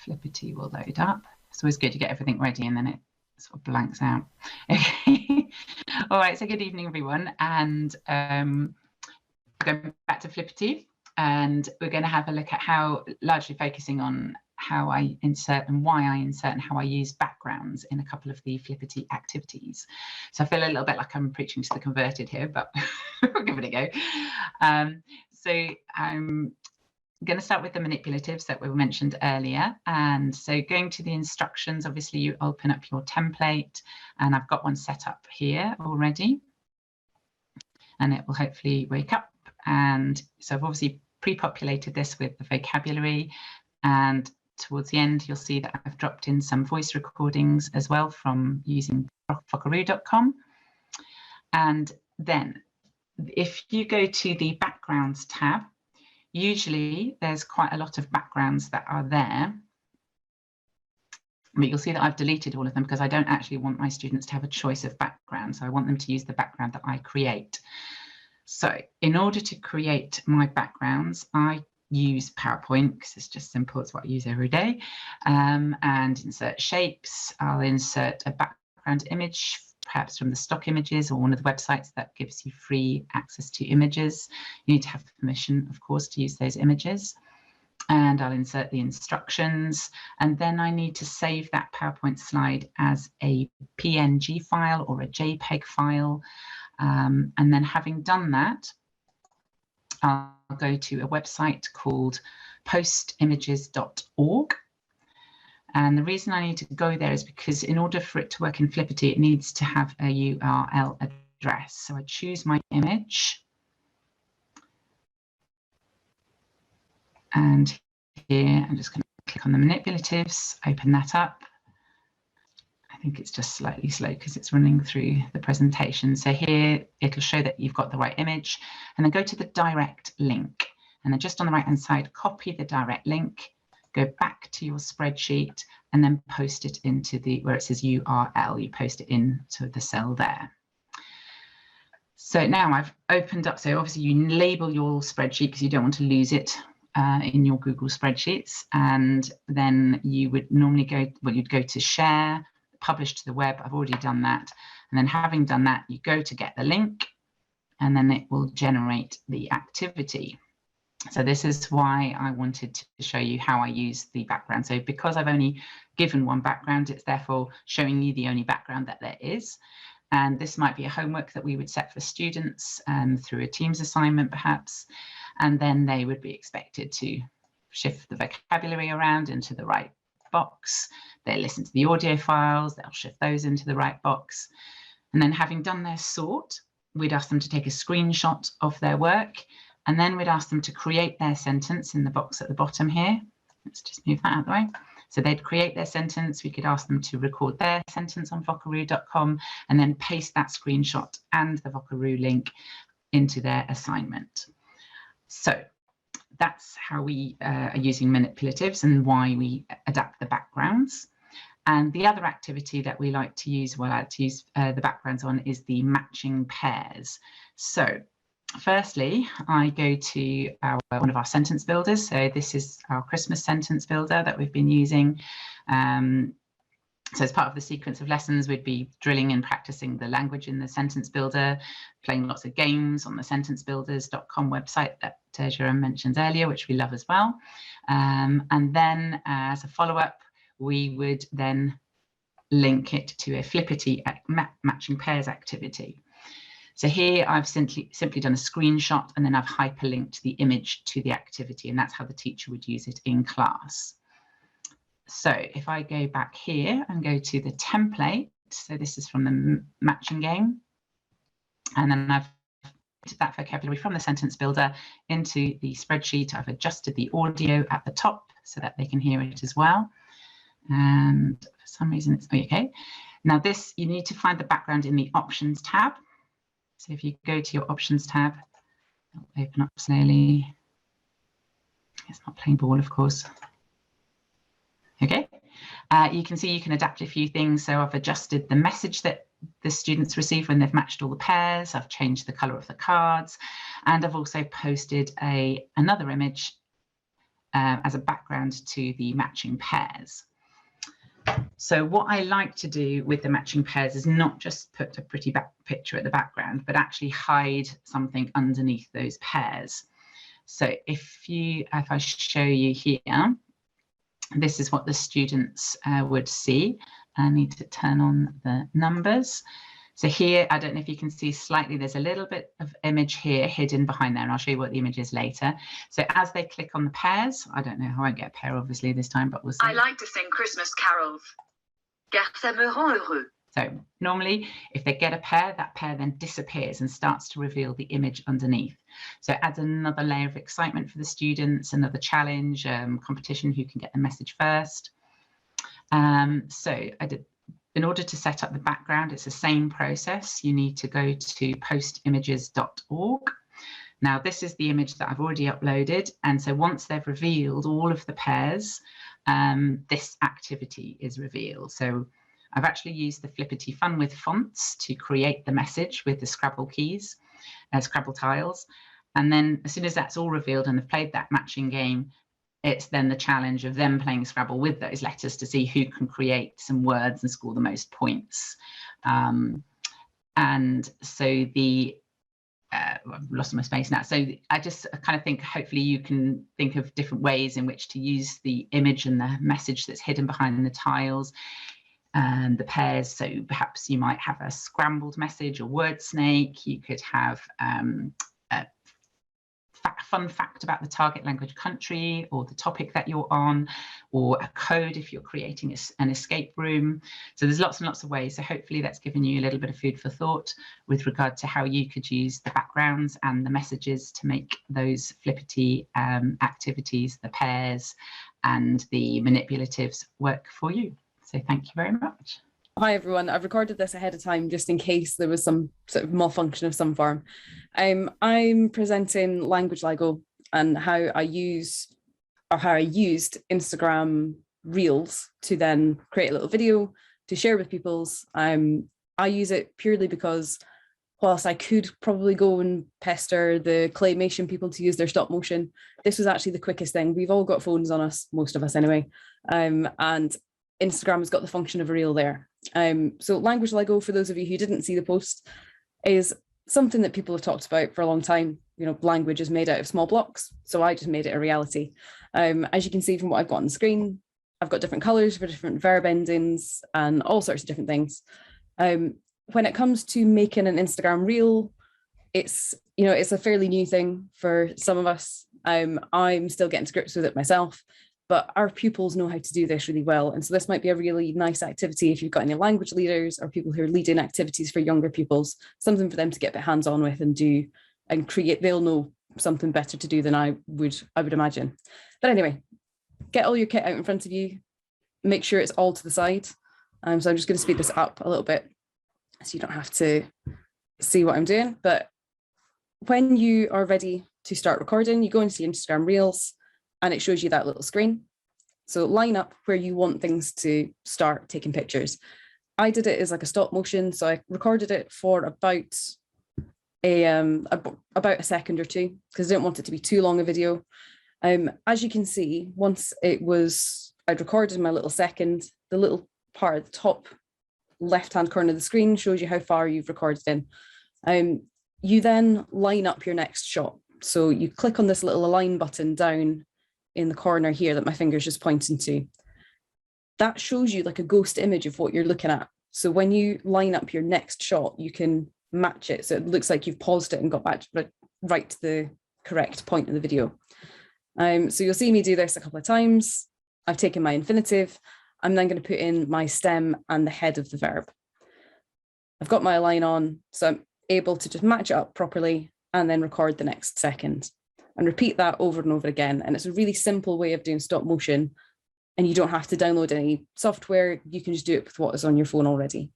Flippity will load up. It's always good to get everything ready and then it sort of blanks out. Okay. All right, so good evening, everyone. And going back to Flippity, and we're going to have a look at how, largely focusing on how I insert and why I insert and how I use backgrounds in a couple of the Flippity activities. So I feel a little bit like I'm preaching to the converted here, but we'll give it a go. So I'm going to start with the manipulatives that were mentioned earlier. And so going to the instructions, obviously you open up your template, and I've got one set up here already. And it will hopefully wake up. And so I've obviously pre-populated this with the vocabulary, and towards the end you'll see that I've dropped in some voice recordings as well from using Fockaroo.com. And then if you go to the backgrounds tab, usually there's quite a lot of backgrounds that are there, but you'll see that I've deleted all of them because I don't actually want my students to have a choice of background. So I want them to use the background that I create. So in order to create my backgrounds, I use PowerPoint because it's just simple. It's what I use every day. And insert shapes. I'll insert a background image perhaps from the stock images or one of the websites that gives you free access to images. You need to have permission, of course, to use those images. And I'll insert the instructions, and then I need to save that PowerPoint slide as a PNG file or a JPEG file. And then having done that, I'll go to a website called postimages.org. And the reason I need to go there is because in order for it to work in Flippity, it needs to have a URL address. So I choose my image. And here I'm just going to click on the manipulatives, open that up. I think it's just slightly slow because it's running through the presentation. So here it'll show that you've got the right image, and then go to the direct link. And then just on the right hand side, copy the direct link, go back to your spreadsheet, and then post it into the where it says URL. You post it into the cell there. So now I've opened up. So obviously you label your spreadsheet because you don't want to lose it in your Google spreadsheets, and then you would normally go, well, you'd go to share, publish to the web. I've already done that, and then having done that, you go to get the link, and then it will generate the activity. So this is why I wanted to show you how I use the background. So because I've only given one background, it's therefore showing you the only background that there is. And this might be a homework that we would set for students through a Teams assignment perhaps, and then they would be expected to shift the vocabulary around into the right box. They listen to the audio files, they'll shift those into the right box. And then having done their sort, we'd ask them to take a screenshot of their work, and then we'd ask them to create their sentence in the box at the bottom here. Let's just move that out of the way. So they'd create their sentence. We could ask them to record their sentence on Vockaroo.com and then paste that screenshot and the Vockaroo link into their assignment. So that's how we are using manipulatives and why we adapt the backgrounds. And the other activity that we like to use, well, I like to use the backgrounds on, is the matching pairs. So firstly, I go to one of our sentence builders. So this is our Christmas sentence builder that we've been using. So as part of the sequence of lessons, we'd be drilling and practicing the language in the sentence builder, playing lots of games on the sentencebuilders.com website that Jérôme mentioned earlier, which we love as well. And then as a follow-up, we would then link it to a Flippity matching pairs activity. So here I've simply done a screenshot, and then I've hyperlinked the image to the activity, and that's how the teacher would use it in class. So if I go back here and go to the template, so this is from the matching game, and then I've put that vocabulary from the sentence builder into the spreadsheet. I've adjusted the audio at the top so that they can hear it as well. And for some reason it's okay. Now this, you need to find the background in the options tab. So if you go to your options tab, it'll open up slowly. It's not playing ball, of course. Okay, you can see you can adapt a few things. So I've adjusted the message that the students receive when they've matched all the pairs. I've changed the color of the cards, and I've also posted another image as a background to the matching pairs. So what I like to do with the matching pairs is not just put a pretty picture at the background, but actually hide something underneath those pairs. So if I show you here, this is what the students would see. I need to turn on the numbers. So here, I don't know if you can see slightly, there's a little bit of image here hidden behind there, and I'll show you what the image is later. So as they click on the pairs, I don't know how I get a pair obviously this time, but we'll see. I like to sing Christmas carols. Car ça me rend heureux. So normally, if they get a pair, that pair then disappears and starts to reveal the image underneath. So it adds another layer of excitement for the students, another challenge, competition, who can get the message first. So in order to set up the background, it's the same process. You need to go to postimages.org. Now, this is the image that I've already uploaded. And so once they've revealed all of the pairs, this activity is revealed. So I've actually used the Flippity Fun with fonts to create the message with the Scrabble keys, Scrabble tiles. And then as soon as that's all revealed and they've played that matching game, it's then the challenge of them playing Scrabble with those letters to see who can create some words and score the most points. And so I've lost my space now. So I just kind of think hopefully you can think of different ways in which to use the image and the message that's hidden behind the tiles and the pairs. So perhaps you might have a scrambled message or word snake. You could have a fun fact about the target language country or the topic that you're on, or a code if you're creating an escape room. So there's lots and lots of ways. So hopefully that's given you a little bit of food for thought with regard to how you could use the backgrounds and the messages to make those flippity activities, the pairs and the manipulatives work for you. So thank you very much. Hi everyone, I've recorded this ahead of time just in case there was some sort of malfunction of some form. I'm presenting language Lego and how I used Instagram Reels to then create a little video to share with people's. I use it purely because whilst I could probably go and pester the claymation people to use their stop motion, this was actually the quickest thing. We've all got phones on us, most of us anyway, and Instagram has got the function of a reel there. So language Lego, for those of you who didn't see the post, is something that people have talked about for a long time. You know, language is made out of small blocks, so I just made it a reality. As you can see from what I've got on the screen, I've got different colors for different verb endings and all sorts of different things. When it comes to making an Instagram reel, it's a fairly new thing for some of us. I'm still getting to grips with it myself, but our pupils know how to do this really well. And so this might be a really nice activity if you've got any language leaders or people who are leading activities for younger pupils, something for them to get a bit hands-on with and do and create. They'll know something better to do than I would imagine. But anyway, get all your kit out in front of you, make sure it's all to the side. So I'm just going to speed this up a little bit so you don't have to see what I'm doing. But when you are ready to start recording, you go into the Instagram Reels, and it shows you that little screen. So line up where you want things to start taking pictures. I did it as like a stop motion, so I recorded it for about a second or two because I didn't want it to be too long a video. As you can see, once I'd recorded my little second, the little part at the top left-hand corner of the screen shows you how far you've recorded in. You then line up your next shot. So you click on this little align button down in the corner here that my finger's just pointing to. That shows you like a ghost image of what you're looking at. So when you line up your next shot, you can match it. So it looks like you've paused it and got back right to the correct point in the video. So you'll see me do this a couple of times. I've taken my infinitive. I'm then going to put in my stem and the head of the verb. I've got my align on, so I'm able to just match it up properly and then record the next second. And repeat that over and over again. And it's a really simple way of doing stop motion. And you don't have to download any software. You can just do it with what is on your phone already.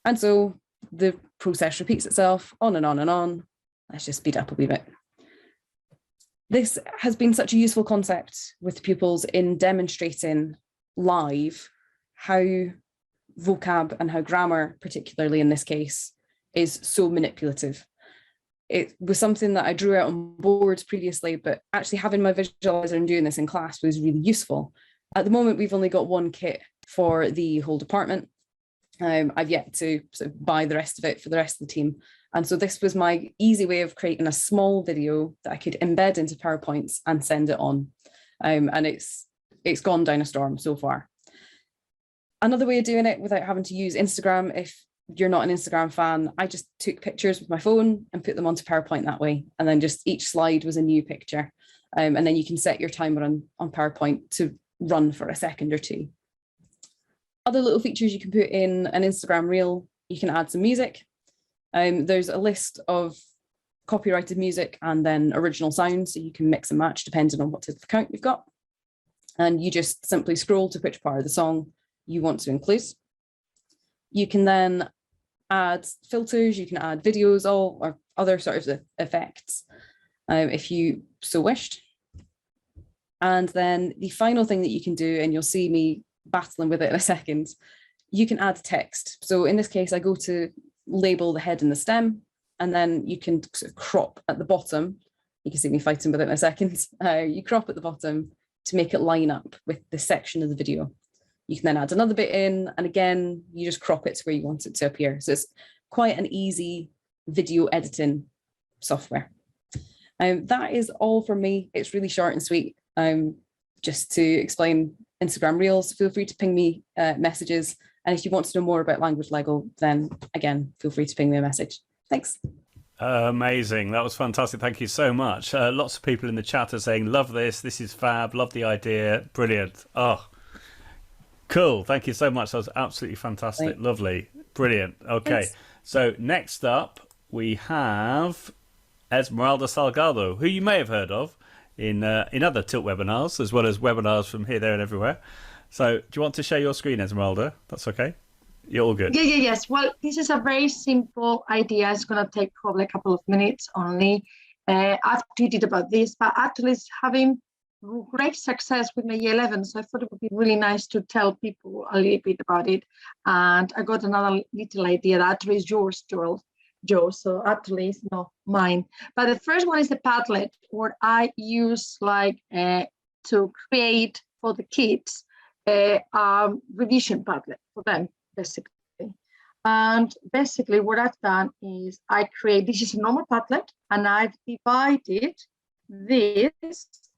And so the process repeats itself on and on and on. Let's just speed up a wee bit. This has been such a useful concept with pupils in demonstrating live how vocab and how grammar, particularly in this case, is so manipulative. It was something that I drew out on boards previously, but actually having my visualizer and doing this in class was really useful. At the moment, we've only got one kit for the whole department. I've yet to sort of buy the rest of it for the rest of the team. And so this was my easy way of creating a small video that I could embed into PowerPoints and send it on. And it's gone down a storm so far. Another way of doing it without having to use Instagram, if you're not an Instagram fan, I just took pictures with my phone and put them onto PowerPoint that way. And then just each slide was a new picture. And then you can set your timer on PowerPoint to run for a second or two. Other little features you can put in an Instagram reel, you can add some music. There's a list of copyrighted music and then original sounds, so you can mix and match depending on what type of account you've got. And you just simply scroll to which part of the song you want to include. You can then add filters, you can add videos, or other sorts of effects if you so wished. And then the final thing that you can do, and you'll see me battling with it in a second, you can add text. So in this case, I go to label the head and the stem, and then you can sort of crop at the bottom. You can see me fighting with it in a second. You crop at the bottom to make it line up with the section of the video. You can then add another bit in, and again, you just crop it to where you want it to appear. So it's quite an easy video editing software. That is all from me. It's really short and sweet. Just to explain Instagram Reels, feel free to ping me messages. And if you want to know more about Language Lego, then again, feel free to ping me a message. Thanks. Amazing. That was fantastic. Thank you so much. Lots of people in the chat are saying, love this. This is fab. Love the idea. Brilliant. Oh, cool. Thank you so much. That was absolutely fantastic. Right. Lovely. Brilliant. Okay. Thanks. So next up, we have Esmeralda Salgado, who you may have heard of in other TiLT webinars, as well as webinars from here, there, and everywhere. So do you want to share your screen, Esmeralda? That's okay. You're all good. Yes. Well, this is a very simple idea. It's going to take probably a couple of minutes only. I've tweeted about this, but actually it's having great success with my year 11. So I thought it would be really nice to tell people a little bit about it. And I got another little idea that actually is yours, Joe. So actually it's not mine. But the first one is the Padlet, where I use to create for the kids revision Padlet for them, basically. And basically what I've done is this is a normal Padlet, and I've divided this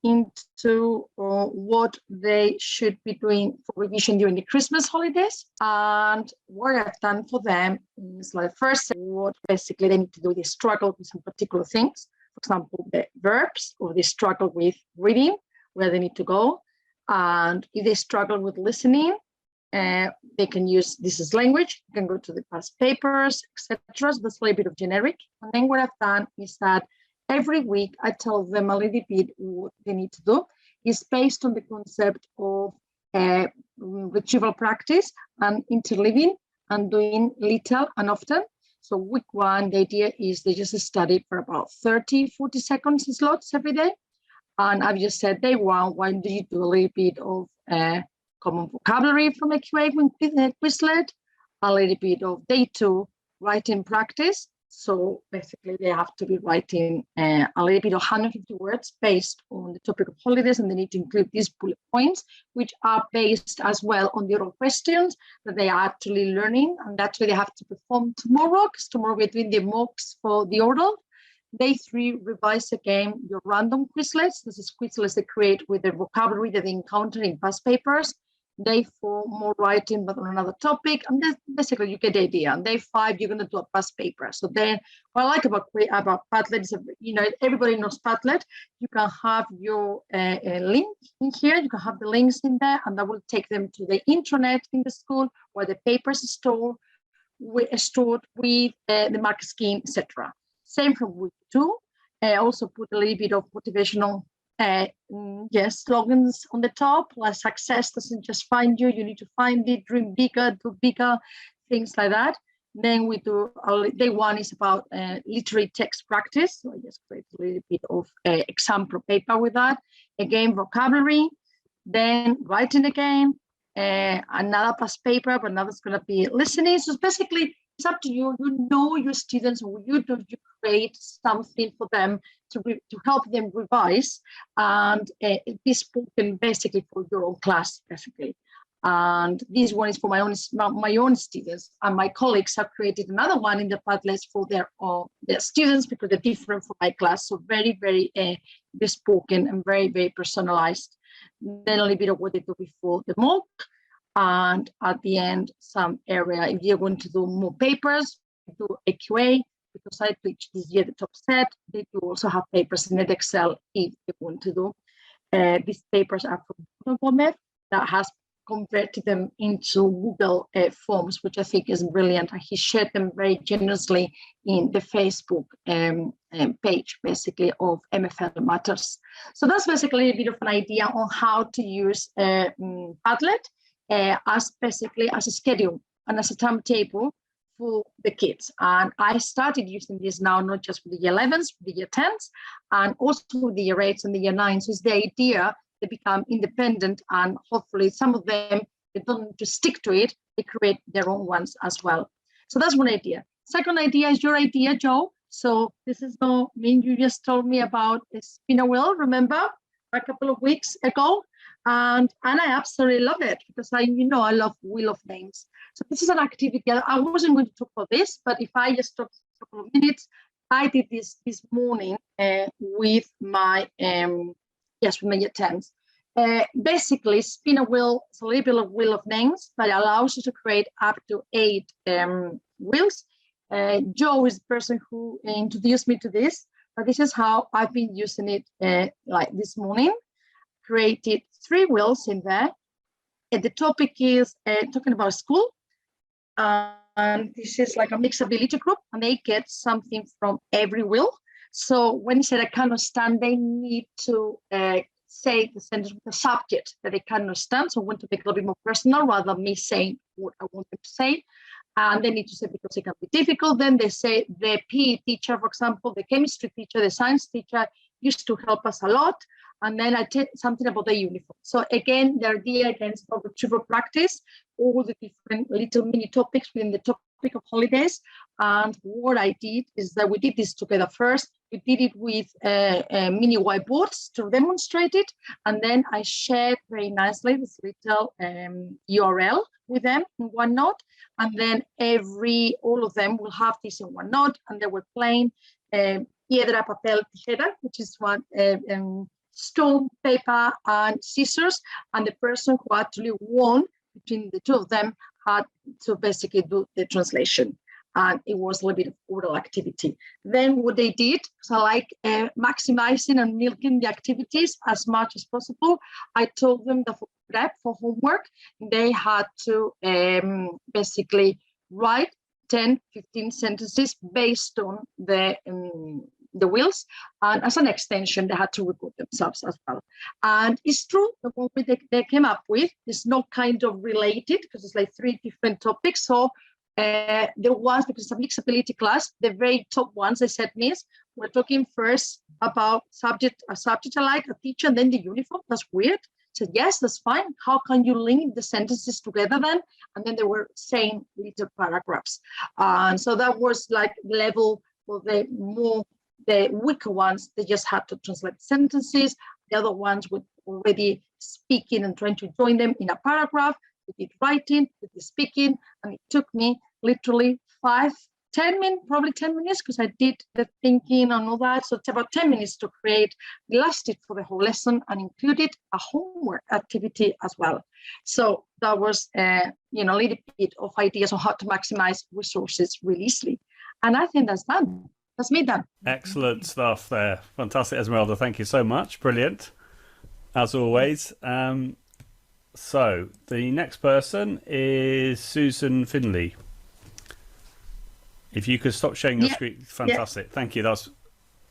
into what they should be doing for revision during the Christmas holidays. And what I've done for them is first, what basically they need to do, they struggle with some particular things. For example, the verbs, or they struggle with reading, where they need to go. And if they struggle with listening, they can use this as language. You can go to the past papers, etc. So that's a little bit of generic. And then what I've done is that every week I tell them a little bit what they need to do. It's based on the concept of retrieval practice and interleaving and doing little and often. So week 1, the idea is they just study for about 30, 40 seconds slots every day. And I've just said, day 1, why do you do a little bit of common vocabulary from a QA with Quizlet, a little bit of day 2, writing practice. So basically they have to be writing a little bit of 150 words based on the topic of holidays, and they need to include these bullet points, which are based as well on the oral questions that they are actually learning, and actually they have to perform tomorrow, because tomorrow we're doing the mocks for the oral. Day 3, revise again your random Quizlets. This is Quizlets they create with the vocabulary that they encounter in past papers. Day 4, more writing, but on another topic. And then basically you get the idea. And day 5, you're going to do a past paper. So then what I like about Padlet is, everybody knows Padlet. You can have your link in here. You can have the links in there, and that will take them to the intranet in the school where the papers are stored with the mark scheme, etc. Same from week 2. Also put a little bit of motivational slogans on the top, like success doesn't just find you, you need to find it, dream bigger, do bigger, things like that. Then we do, day 1 is about literary text practice. So I just create a little bit of example paper with that. Again, vocabulary, then writing again, another past paper, but now it's going to be listening. So basically, it's up to you. You know your students, or you create something for them to help them revise, and be spoken basically for your own class, basically. And this one is for my own students, and my colleagues have created another one in the Padlets for their students, because they're different from my class. So very, very bespoken and very, very personalized. Then a little bit of what they do before the mock. And at the end, some area, if you're going to do more papers, do a QA, because I teach this year the top set. They do also have papers in Excel if you want to do. These papers are from Google that has converted them into Google Forms, which I think is brilliant. He shared them very generously in the Facebook page, basically, of MFL Matters. So that's basically a bit of an idea on how to use Padlet as a schedule and as a timetable for the kids. And I started using this now, not just for the year 11s, for the year 10s, and also with the year 8s and the year 9s. So it's the idea they become independent, and hopefully some of them, they don't need to stick to it, they create their own ones as well. So that's one idea. Second idea is your idea, Joe. So this is no mean you just told me about a Spinnerwheel, remember, a couple of weeks ago. And I absolutely love it because I love wheel of names. So this is an activity. I wasn't going to talk about this, but if I just talk a couple of minutes, I did this morning with my with my year 10s. Basically, Spinnerwheel is a little bit of wheel of names, but it allows you to create up to 8 wheels. Joe is the person who introduced me to this, but this is how I've been using it like this morning. Created 3 wheels in there. And the topic is talking about school. And this is like a mixability group, and they get something from every wheel. So when you said I cannot stand, they need to say the sentence with the subject that they cannot stand. So I want to make it a little bit more personal rather than me saying what I want them to say. And they need to say because it can be difficult. Then they say the PE teacher, for example, the chemistry teacher, the science teacher used to help us a lot. And then I did something about the uniform. So again, the idea again is about retrieval practice, all the different little mini topics within the topic of holidays. And what I did is that we did this together first. We did it with mini whiteboards to demonstrate it. And then I shared very nicely this little URL with them in OneNote. And then all of them will have this in OneNote. And they were playing piedra, papel, tijera, which is one stone, paper, and scissors. And the person who actually won between the two of them had to basically do the translation. And it was a little bit of oral activity. Then what they did, so I like maximizing and milking the activities as much as possible. I told them that for prep, for homework, they had to basically write 10, 15 sentences based on the wheels, and as an extension, they had to record themselves as well. And it's true, the one they came up with is not kind of related because it's like 3 different topics. So there was, because it's a mixability class, the very top ones, they said, Miss, we're talking first about a subject I like, a teacher, and then the uniform. That's weird. I said, yes, that's fine. How can you link the sentences together then? And then they were saying little paragraphs. And so that was like level for the weaker ones, they just had to translate sentences. The other ones were already speaking and trying to join them in a paragraph. We did writing, we did speaking, and it took me literally 10 minutes, probably 10 minutes, because I did the thinking and all that. So it's about 10 minutes to create. It lasted for the whole lesson and included a homework activity as well. So that was a little bit of ideas on how to maximize resources really easily. And I think that's done. That's me done. Excellent stuff there. Fantastic, Esmeralda. Thank you so much. Brilliant, as always. So the next person is Susan Finley. If you could stop sharing your screen, fantastic. Yeah. Thank you. That's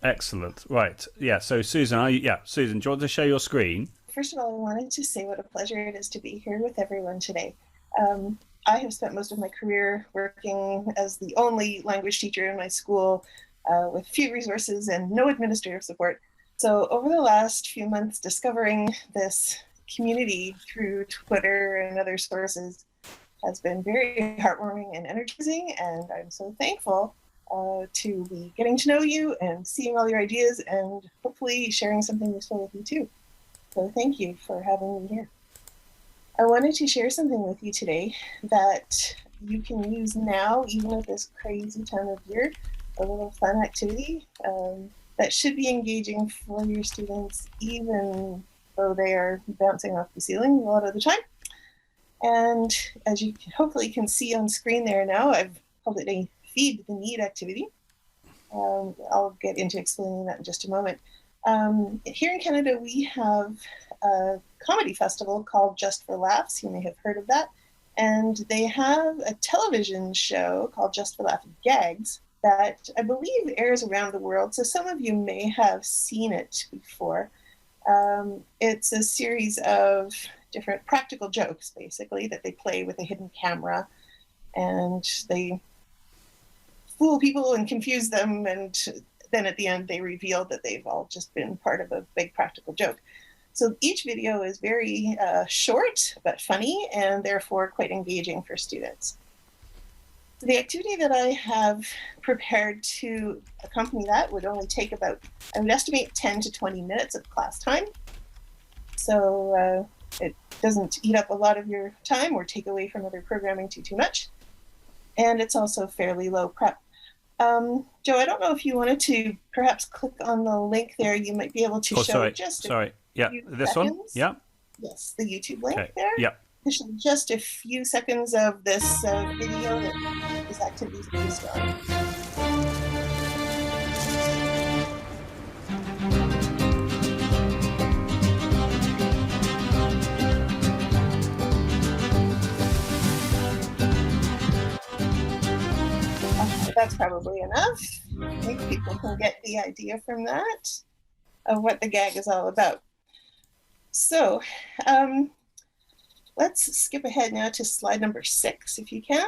excellent. Right. Yeah. So Susan, Susan, do you want to share your screen? First of all, I wanted to say what a pleasure it is to be here with everyone today. I have spent most of my career working as the only language teacher in my school, with few resources and no administrative support. So over the last few months, discovering this community through Twitter and other sources has been very heartwarming and energizing, and I'm so thankful to be getting to know you and seeing all your ideas and hopefully sharing something useful with you too. So thank you for having me here. I wanted to share something with you today that you can use now, even at this crazy time of year, a little fun activity that should be engaging for your students, even though they are bouncing off the ceiling a lot of the time. And as you hopefully can see on screen there now, I've called it a Feed the Need activity. I'll get into explaining that in just a moment. Here in Canada, we have a comedy festival called Just for Laughs. You may have heard of that. And they have a television show called Just for Laughs Gags that I believe airs around the world. So some of you may have seen it before. It's a series of different practical jokes, basically, that they play with a hidden camera. And they fool people and confuse them. And then at the end, they reveal that they've all just been part of a big practical joke. So each video is very short, but funny, and therefore quite engaging for students. The activity that I have prepared to accompany that would only take about, I would estimate 10 to 20 minutes of class time. So It doesn't eat up a lot of your time or take away from other programming too much. And it's also fairly low prep. Joe, I don't know if you wanted to perhaps click on the link there. You might be able to show Yeah, this seconds. one. Yeah. Yes, the YouTube link there. Yeah. Just a few seconds of this video that this activity is based on. That's probably enough. I think people can get the idea from that of what the gag is all about. So let's skip ahead now to slide number 6, if you can.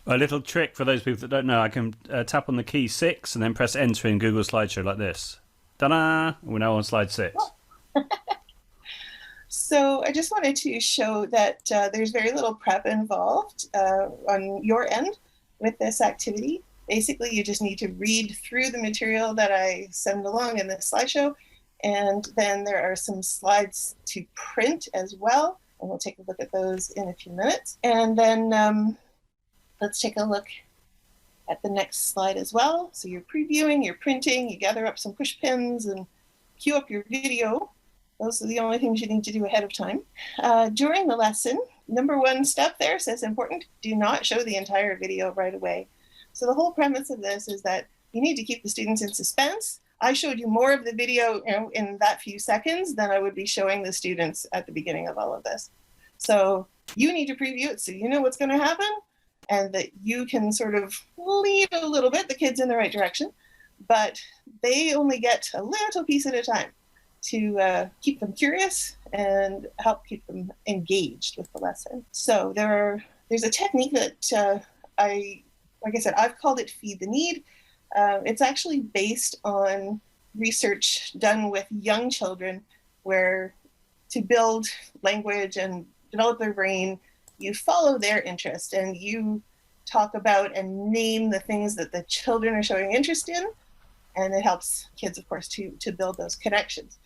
A little trick for those people that don't know, I can tap on the key 6 and then press enter in Google Slideshow like this. Ta-da! We're now on slide 6. So I just wanted to show that there's very little prep involved on your end with this activity. Basically, you just need to read through the material that I send along in this slideshow, and then there are some slides to print as well, and we'll take a look at those in a few minutes. And then let's take a look at the next slide as well. So you're previewing, you're printing, you gather up some push pins and queue up your video. Those are the only things you need to do ahead of time. During the lesson, number 1 step there says important, do not show the entire video right away. So the whole premise of this is that you need to keep the students in suspense. I showed you more of the video in that few seconds than I would be showing the students at the beginning of all of this. So you need to preview it so you know what's going to happen and that you can sort of lead a little bit the kids in the right direction, but they only get a little piece at a time to keep them curious and help keep them engaged with the lesson. So there's a technique that like I said, I've called it Feed the Need. It's actually based on research done with young children where to build language and develop their brain, you follow their interest and you talk about and name the things that the children are showing interest in. And it helps kids, of course, to build those connections.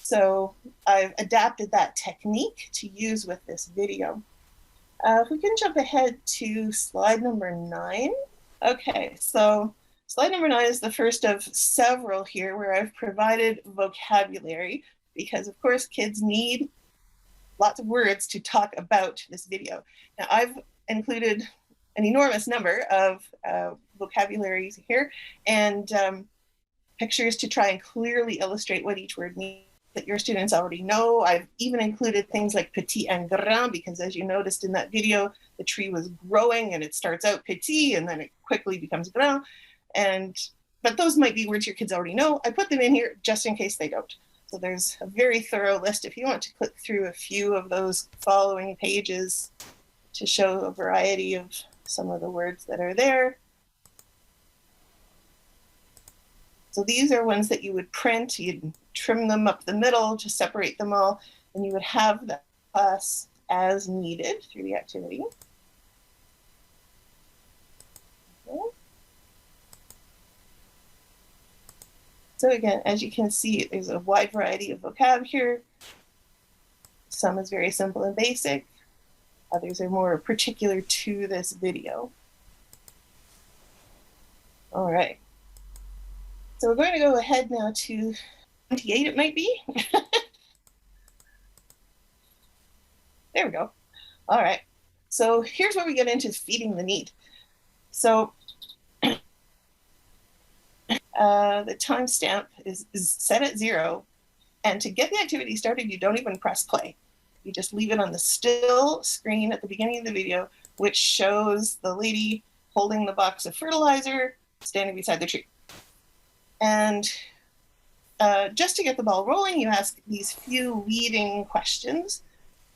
So I've adapted that technique to use with this video. If we can jump ahead to slide number 9. Okay, so slide number 9 is the first of several here where I've provided vocabulary because, of course, kids need lots of words to talk about this video. Now, I've included an enormous number of vocabularies here and pictures to try and clearly illustrate what each word means that your students already know. I've even included things like petit and grand because as you noticed in that video, the tree was growing and it starts out petit and then it quickly becomes grand. But those might be words your kids already know. I put them in here just in case they don't. So there's a very thorough list if you want to click through a few of those following pages to show a variety of some of the words that are there. So these are ones that you would print, you'd trim them up the middle to separate them all, and you would have the class as needed through the activity. Okay. So again, as you can see, there's a wide variety of vocab here. Some is very simple and basic. Others are more particular to this video. All right. So we're going to go ahead now to 28, it might be. There we go. All right. So here's where we get into feeding the need. So the timestamp is set at 0. And to get the activity started, you don't even press play. You just leave it on the still screen at the beginning of the video, which shows the lady holding the box of fertilizer standing beside the tree. And just to get the ball rolling, you ask these few leading questions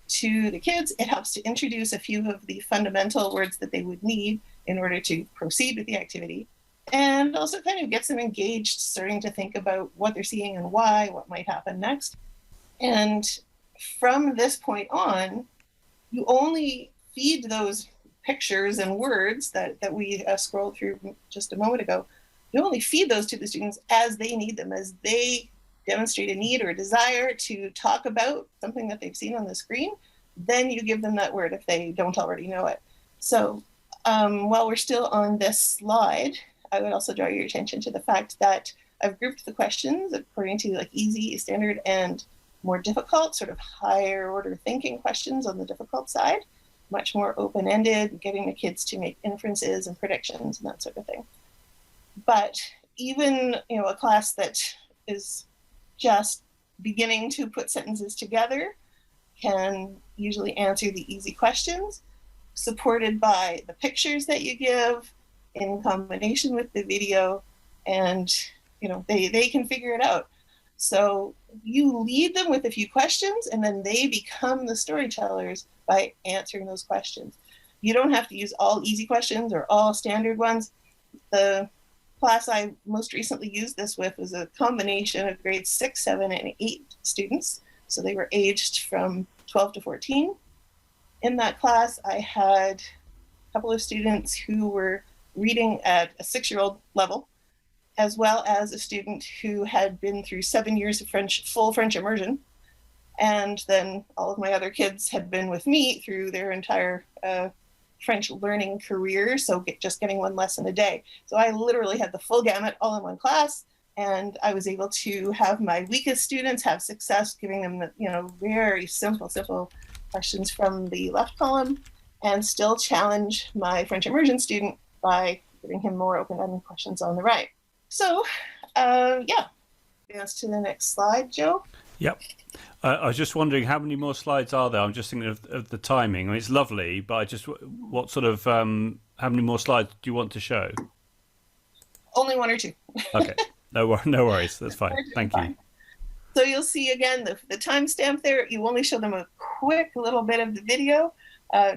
to the kids. It helps to introduce a few of the fundamental words that they would need in order to proceed with the activity. And also kind of gets them engaged, starting to think about what they're seeing and why, what might happen next. And from this point on, you only feed those pictures and words that we scrolled through just a moment ago. You only feed those to the students as they need them, as they demonstrate a need or a desire to talk about something that they've seen on the screen, then you give them that word if they don't already know it. So while we're still on this slide, I would also draw your attention to the fact that I've grouped the questions according to like easy, standard, and more difficult, sort of higher order thinking questions on the difficult side, much more open-ended, getting the kids to make inferences and predictions and that sort of thing. But even, you know, a class that is just beginning to put sentences together can usually answer the easy questions, supported by the pictures that you give in combination with the video, and you know, they can figure it out. So you lead them with a few questions and then they become the storytellers by answering those questions. You don't have to use all easy questions or all standard ones. The class I most recently used this with was a combination of grades 6, 7, and 8 students. So they were aged from 12 to 14. In that class, I had a couple of students who were reading at a 6-year-old level, as well as a student who had been through 7 years of full French immersion. And then all of my other kids had been with me through their entire French learning career, so just getting one lesson a day. So I literally had the full gamut all in one class, and I was able to have my weakest students have success, giving them the, you know, very simple questions from the left column, and still challenge my French immersion student by giving him more open-ended questions on the right. So, yeah, advance to the next slide, Joe. Yep. I was just wondering how many more slides are there? I'm just thinking of the timing. I mean, it's lovely, but I just, what sort of, how many more slides do you want to show? Only 1 or 2. Okay, no worries. That's fine. Thank you. So you'll see again the timestamp there. You only show them a quick little bit of the video,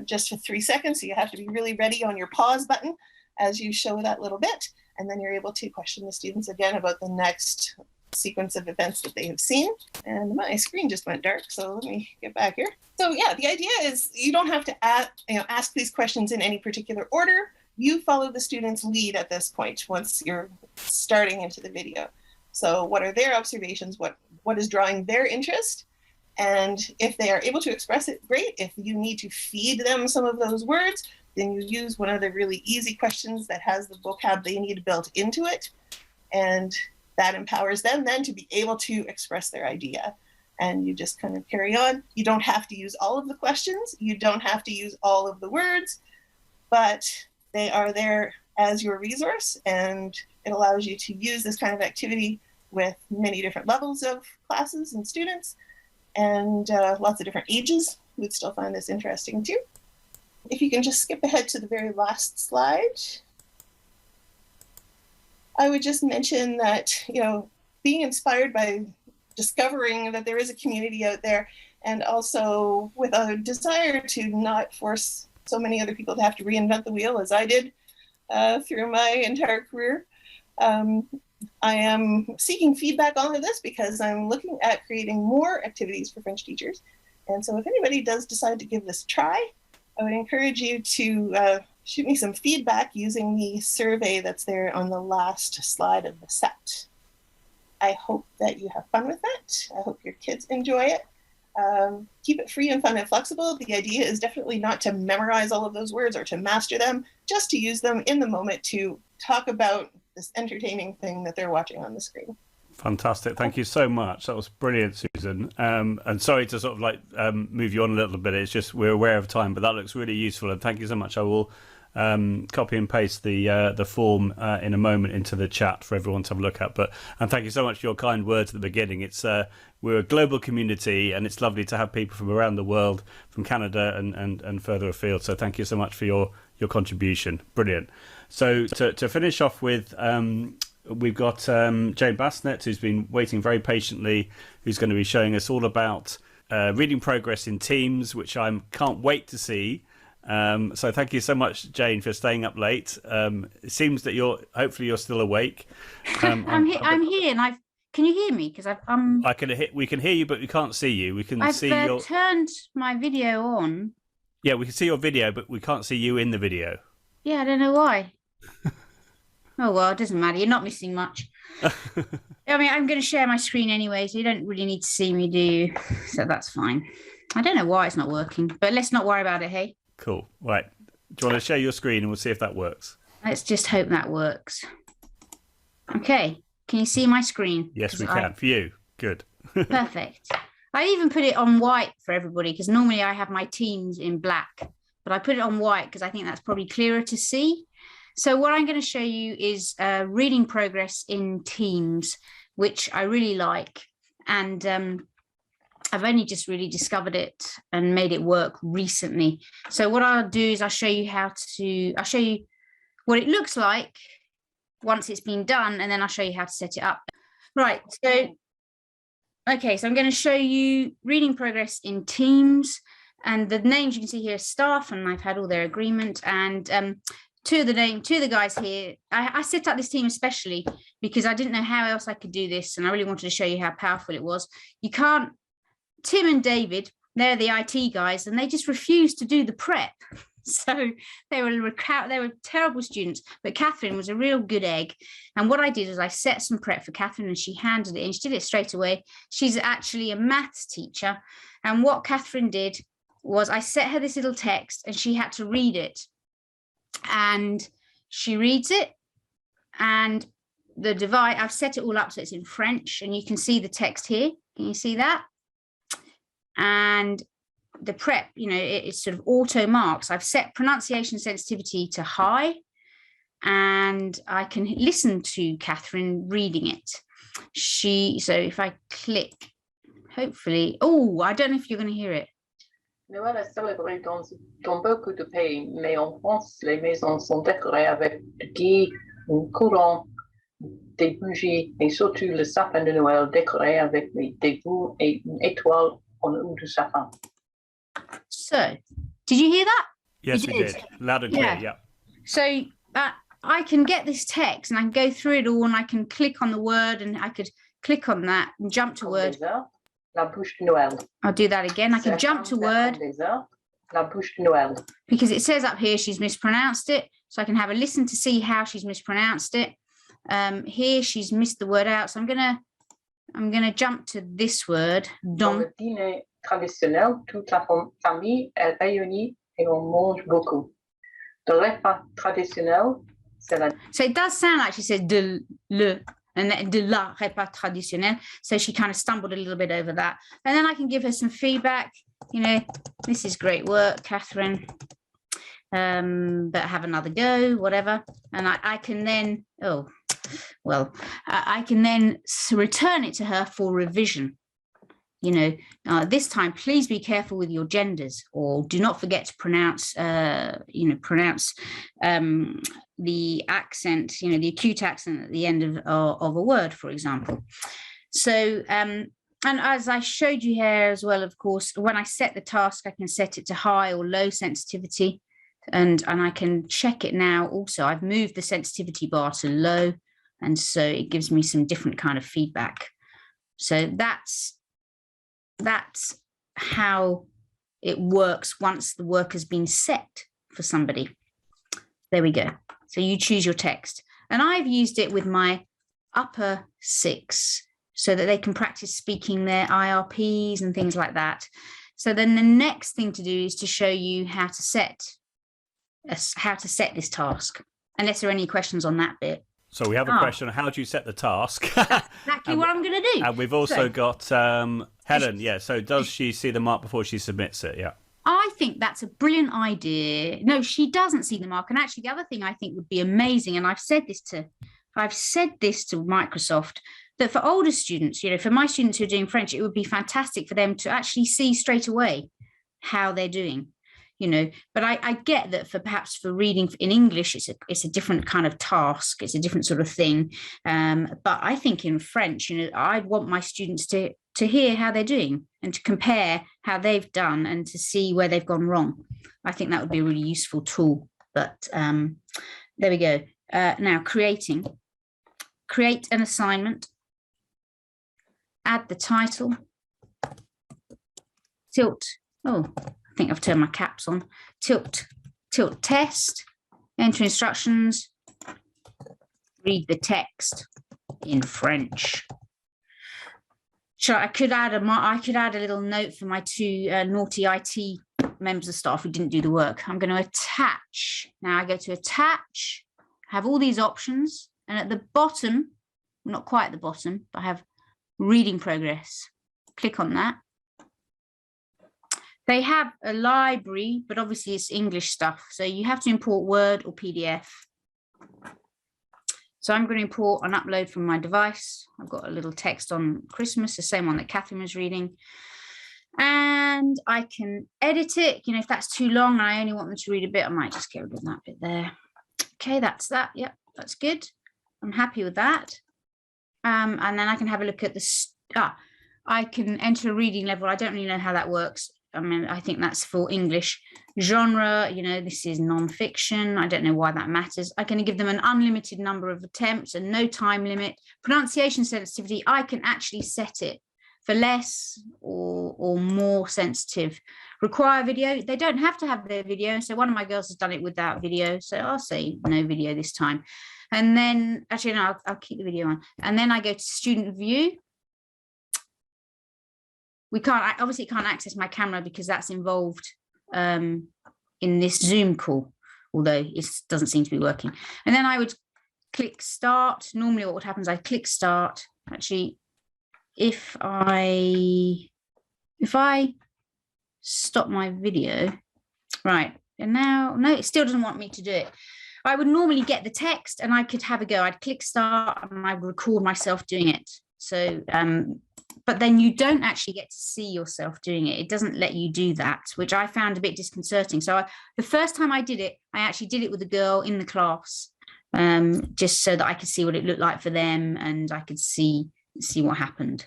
just for 3 seconds. So you have to be really ready on your pause button as you show that little bit. And then you're able to question the students again about the next sequence of events that they have seen. And my screen just went dark, so let me get back here. So yeah, the idea is you don't have to ask these questions in any particular order. You follow the student's lead at this point once you're starting into the video. So what are their observations? What is drawing their interest? And if they are able to express it, great. If you need to feed them some of those words, then you use one of the really easy questions that has the vocab they need built into it. And that empowers them then to be able to express their idea. And you just kind of carry on. You don't have to use all of the questions. You don't have to use all of the words, but they are there as your resource. And it allows you to use this kind of activity with many different levels of classes and students, and lots of different ages who would still find this interesting too. If you can just skip ahead to the very last slide. I would just mention that, you know, being inspired by discovering that there is a community out there, and also with a desire to not force so many other people to have to reinvent the wheel as I did through my entire career. I am seeking feedback on this because I'm looking at creating more activities for French teachers. And so if anybody does decide to give this a try, I would encourage you to shoot me some feedback using the survey that's there on the last slide of the set. I hope that you have fun with it. I hope your kids enjoy it. Keep it free and fun and flexible. The idea is definitely not to memorize all of those words or to master them, just to use them in the moment to talk about this entertaining thing that they're watching on the screen. Fantastic. Thank you so much. That was brilliant, Susan. And sorry to sort of like move you on a little bit. It's just we're aware of time, but that looks really useful. And thank you so much. I will copy and paste the form in a moment into the chat for everyone to have a look at. And thank you so much for your kind words at the beginning. It's we're a global community, and it's lovely to have people from around the world, from Canada and further afield. So thank you so much for your contribution. Brilliant. So to finish off with, we've got Jane Basnett, who's been waiting very patiently, who's going to be showing us all about reading progress in teams, which I can't wait to see. So thank you so much, Jane, for staying up late. It seems that hopefully you're still awake. I'm here, and can you hear me? Because we can hear you, but we can't see you. We can see I've turned my video on. Yeah, we can see your video, but we can't see you in the video. Yeah, I don't know why. Oh, well, it doesn't matter. You're not missing much. I mean, I'm going to share my screen anyway, so you don't really need to see me, do you? So that's fine. I don't know why it's not working, but let's not worry about it, hey? Cool. Right. Do you want to share your screen and we'll see if that works? Let's just hope that works. Okay. Can you see my screen? Yes, we can. For you. Good. Perfect. I even put it on white for everybody because normally I have my teams in black, but I put it on white because I think that's probably clearer to see. So what I'm going to show you is reading progress in teams, which I really like. And I've only just really discovered it and made it work recently. So what I'll do is I'll show you what it looks like once it's been done, and then I'll show you how to set it up. Right, so, okay, so I'm going to show you reading progress in teams, and the names you can see here are staff, and I've had all their agreement, and two of the guys here, I set up this team especially because I didn't know how else I could do this, and I really wanted to show you how powerful it was. Tim and David, they're the IT guys, and they just refused to do the prep. So they were terrible students, but Catherine was a real good egg. And what I did is I set some prep for Catherine and she handed it in. She did it straight away. She's actually a maths teacher. And what Catherine did was I set her this little text and she had to read it. And she reads it. And I've set it all up so it's in French, and you can see the text here. Can you see that? And the prep, it's sort of auto marks. I've set pronunciation sensitivity to high, and I can listen to Catherine reading it. So if I click, hopefully, I don't know if you're going to hear it. Noël est célébré dans beaucoup de pays, mais en France, les maisons sont décorées avec des courants, des bougies, et surtout le sapin de Noël décoré avec des boules et une étoile en haut du sapin. So, did you hear that? Yes, we did. Loud and clear, yeah. So I can get this text and I can go through it all, and I can click on the word, and I could click on that and jump to word. La bouche de Noël. I'll do that again. I can jump to word. La bouche de Noël. Because it says up here she's mispronounced it, so I can have a listen to see how she's mispronounced it. Here she's missed the word out, so I'm gonna jump to this word. Dans le dîner traditionnel, toute la famille est réunie et on mange beaucoup. Le repas traditionnel, c'est la... So it does sound like she says de le and then de la repas traditionnel. So she kind of stumbled a little bit over that. And then I can give her some feedback. This is great work, Catherine. But have another go, whatever. And I can then, I can then return it to her for revision. This time, please be careful with your genders, or do not forget to pronounce the accent, the acute accent at the end of a word, for example. So, and as I showed you here as well, of course, when I set the task, I can set it to high or low sensitivity, and I can check it now. Also, I've moved the sensitivity bar to low, and so it gives me some different kind of feedback. So that's how it works once the work has been set for somebody. There we go. So you choose your text. And I've used it with my upper 6 so that they can practice speaking their IRPs and things like that. So then the next thing to do is to show you how to set this task, unless there are any questions on that bit. So we have a question on how do you set the task? That's exactly what I'm going to do. And we've also got Helen. Yeah. So does she see the mark before she submits it? Yeah. I think that's a brilliant idea. No, she doesn't see the mark. And actually, the other thing I think would be amazing, and I've said this to Microsoft, that for older students, for my students who are doing French, it would be fantastic for them to actually see straight away how they're doing. But I get that for reading in English, it's a different kind of task. It's a different sort of thing. But I think in French, I'd want my students to hear how they're doing and to compare how they've done and to see where they've gone wrong. I think that would be a really useful tool. But there we go. Now create an assignment, add the title, TiLT. I think I've turned my caps on. TiLT test, enter instructions, read the text in French. So I could add a little note for my two naughty IT members of staff who didn't do the work. I'm going to attach. Now I go to attach, have all these options, and at the bottom, not quite at the bottom, but I have reading progress. Click on that. They have a library, but obviously it's English stuff. So you have to import Word or PDF. So I'm going to import and upload from my device. I've got a little text on Christmas, the same one that Catherine was reading. And I can edit it. You know, if that's too long and I only want them to read a bit, I might just get rid of that bit there. Okay, that's that. Yep, that's good. I'm happy with that. And then I can have a look at the, I can enter a reading level. I don't really know how that works. I mean, I think that's for English. Genre, you know, this is non-fiction. I don't know why that matters. I can give them an unlimited number of attempts and no time limit. Pronunciation sensitivity, I can actually set it for less or more sensitive. Require video, they don't have to have their video. So one of my girls has done it without video. So I'll say no video this time. And then, actually, no, I'll keep the video on. And then I go to student view. We can't, obviously can't access my camera because that's involved in this Zoom call, although it doesn't seem to be working. And then I would click start. Normally what would happen is I click start. Actually, if I stop my video, right, and now, no, it still doesn't want me to do it. I would normally get the text and I could have a go. I'd click start and I would record myself doing it. So, but then you don't actually get to see yourself doing it. It doesn't let you do that, which I found a bit disconcerting. So the first time I did it, I actually did it with a girl in the class, just so that I could see what it looked like for them and I could see what happened.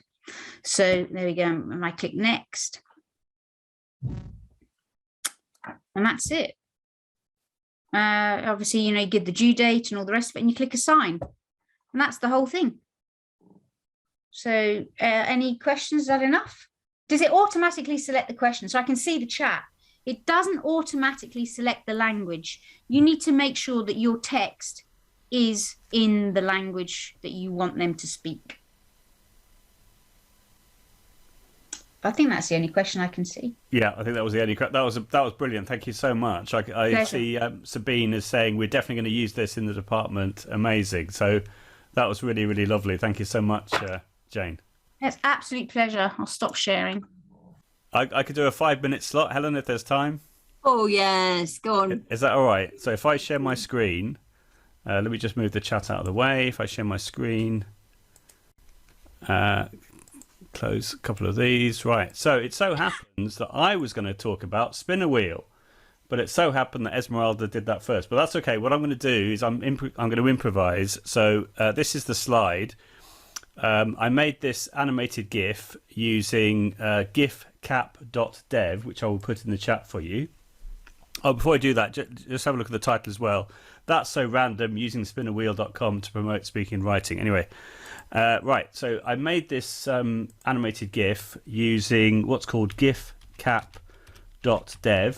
So there we go. And I click next. And that's it. Obviously, you know, you give the due date and all the rest of it and you click assign. And that's the whole thing. So any questions? Is that enough? Does it automatically select the question? So I can see the chat. It doesn't automatically select the language. You need to make sure that your text is in the language that you want them to speak. I think that's the only question I can see. Yeah, I think that was the only. That was brilliant. Thank you so much. I see Sabine is saying we're definitely going to use this in the department. Amazing. So that was really, really lovely. Thank you so much, Jane. It's absolute pleasure. I'll stop sharing. I could do a 5-minute slot, Helen, if there's time. Oh yes, go on. Is that all right? So if I share my screen, let me just move the chat out of the way. If I share my screen. Close a couple of these. Right, so it so happens that I was going to talk about Spinnerwheel, but it so happened that Esmeralda did that first. But that's okay. What I'm going to do is I'm going to improvise. So this is the slide. I made this animated GIF using gifcap.dev, which I will put in the chat for you. Oh, before I do that, just have a look at the title as well. That's so random, using spinnerwheel.com to promote speaking and writing. Anyway. Right, so I made this animated GIF using what's called gifcap.dev,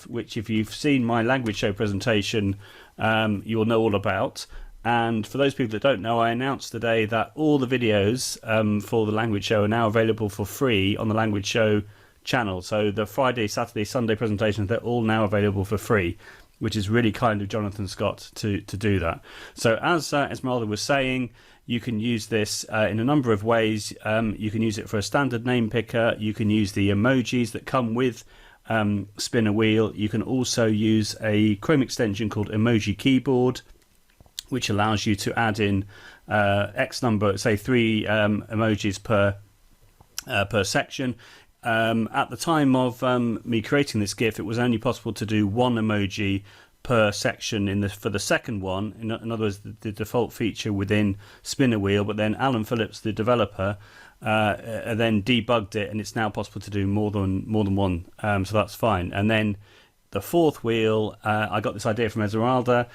which if you've seen my language show presentation, you'll know all about. And for those people that don't know, I announced today that all the videos for the language show are now available for free on the language show channel. So the Friday, Saturday, Sunday presentations, they're all now available for free, which is really kind of Jonathan Scott to do that. So as Esmeralda was saying, you can use this in a number of ways. You can use it for a standard name picker. You can use the emojis that come with Spinnerwheel. You can also use a Chrome extension called Emoji Keyboard, which allows you to add in X number, say 3 emojis per section. At the time of me creating this GIF, it was only possible to do 1 emoji per section for the second one. In other words, the default feature within Spinnerwheel. But then Alan Phillips, the developer, then debugged it, and it's now possible to do more than 1. So that's fine. And then the fourth wheel, I got this idea from Esmeralda,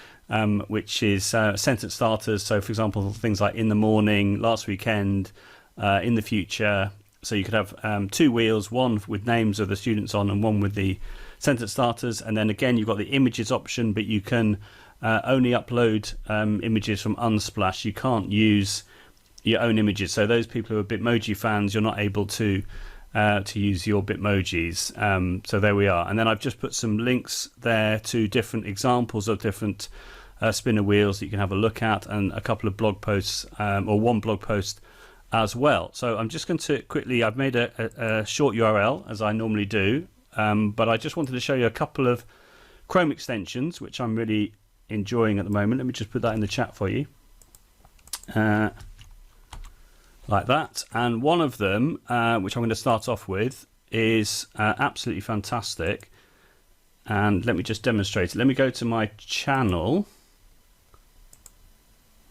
which is sentence starters. So, for example, things like in the morning, last weekend, in the future. So you could have 2 wheels, one with names of the students on and one with the sentence starters. And then again, you've got the images option, but you can only upload images from Unsplash. You can't use your own images. So those people who are Bitmoji fans, you're not able to use your Bitmojis. So there we are. And then I've just put some links there to different examples of different spinner wheels that you can have a look at, and a couple of blog posts, or one blog post as well. So I'm just going to quickly, I've made a short URL as I normally do, but I just wanted to show you a couple of Chrome extensions which I'm really enjoying at the moment. Let me just put that in the chat for you. Like that. And one of them, which I'm going to start off with, is absolutely fantastic. And let me just demonstrate it. Let me go to my channel.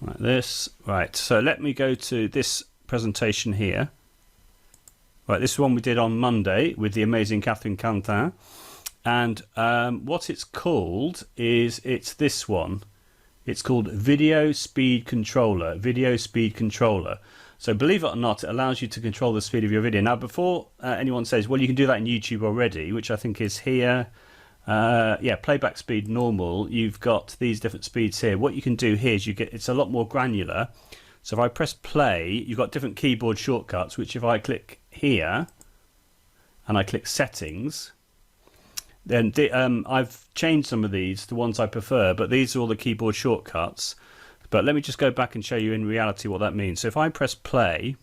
Like this. Right, so let me go to this presentation here. Right, this is one we did on Monday with the amazing Catherine Quentin. And what it's called is, it's this one. It's called Video Speed Controller. Video Speed Controller. So believe it or not, it allows you to control the speed of your video. Now, before anyone says, well, you can do that in YouTube already, which I think is here. Yeah, playback speed normal. You've got these different speeds here. What you can do here is it's a lot more granular. So if I press play, you've got different keyboard shortcuts, which if I click here and I click settings, then I've changed some of these, the ones I prefer, but these are all the keyboard shortcuts. But let me just go back and show you in reality what that means. So if I press play,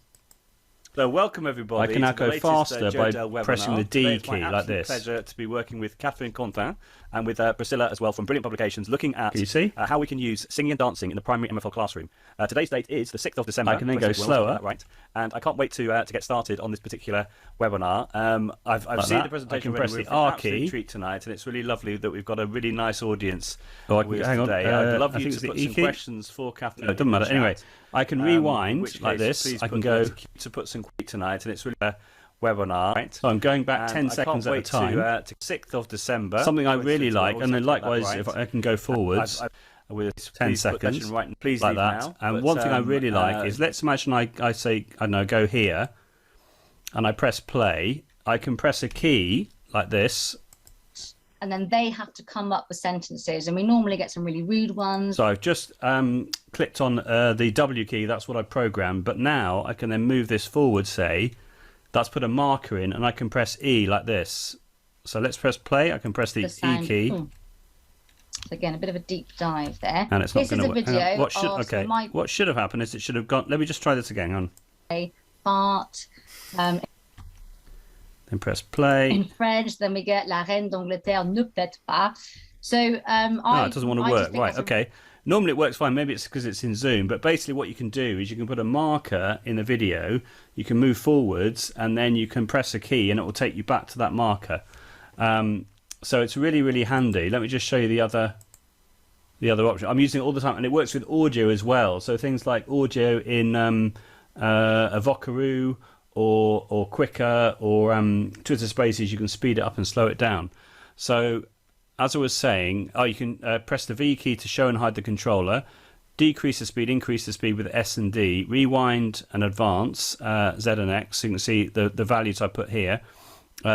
so welcome everybody. I can now go faster by pressing the D key like this. It's my pleasure to be working with Catherine Quentin and with Priscilla as well from Brilliant Publications, looking at how we can use singing and dancing in the primary MFL classroom. Today's date is the 6th of December. I can then go slower. Right. And I can't wait to get started on this particular webinar. I've like seen the presentation. I can press the R key. Treat tonight, and it's really lovely that we've got a really nice audience. Oh, hang on. I'd love you to put some questions for Catherine. No, it doesn't matter. Anyway, I can rewind like this. I can go to put some tonight, and it's really a webinar. Right? So I'm going back 10 seconds at a time. To 6th of December. Something I really like, and then likewise, if I can go forwards. With 10 seconds, like that. Now, and one thing I really like is, let's imagine I say, I don't know, go here, and I press play. I can press a key like this. And then they have to come up with sentences, and we normally get some really rude ones. So I've just clicked on the W key, that's what I programmed, but now I can then move this forward, say, that's put a marker in, and I can press E like this. So let's press play, I can press the E key. So again, a bit of a deep dive there. And it's not going to work. Video what should have happened is it should have gone. Let me just try this again. On. Part. Then press play. In French, then we get La Reine d'Angleterre ne peut pas. So no, it doesn't want to work. Right. Okay. Normally it works fine. Maybe it's because it's in Zoom. But basically, what you can do is you can put a marker in the video. You can move forwards, and then you can press a key, and it will take you back to that marker. So it's really, really handy. Let me just show you the other option. I'm using it all the time, and it works with audio as well. So things like audio in a Vocaroo or Quicker or Twitter Spaces, you can speed it up and slow it down. So as I was saying, you can press the V key to show and hide the controller, decrease the speed, increase the speed with S and D, rewind and advance, Z and X. So you can see the values I put here.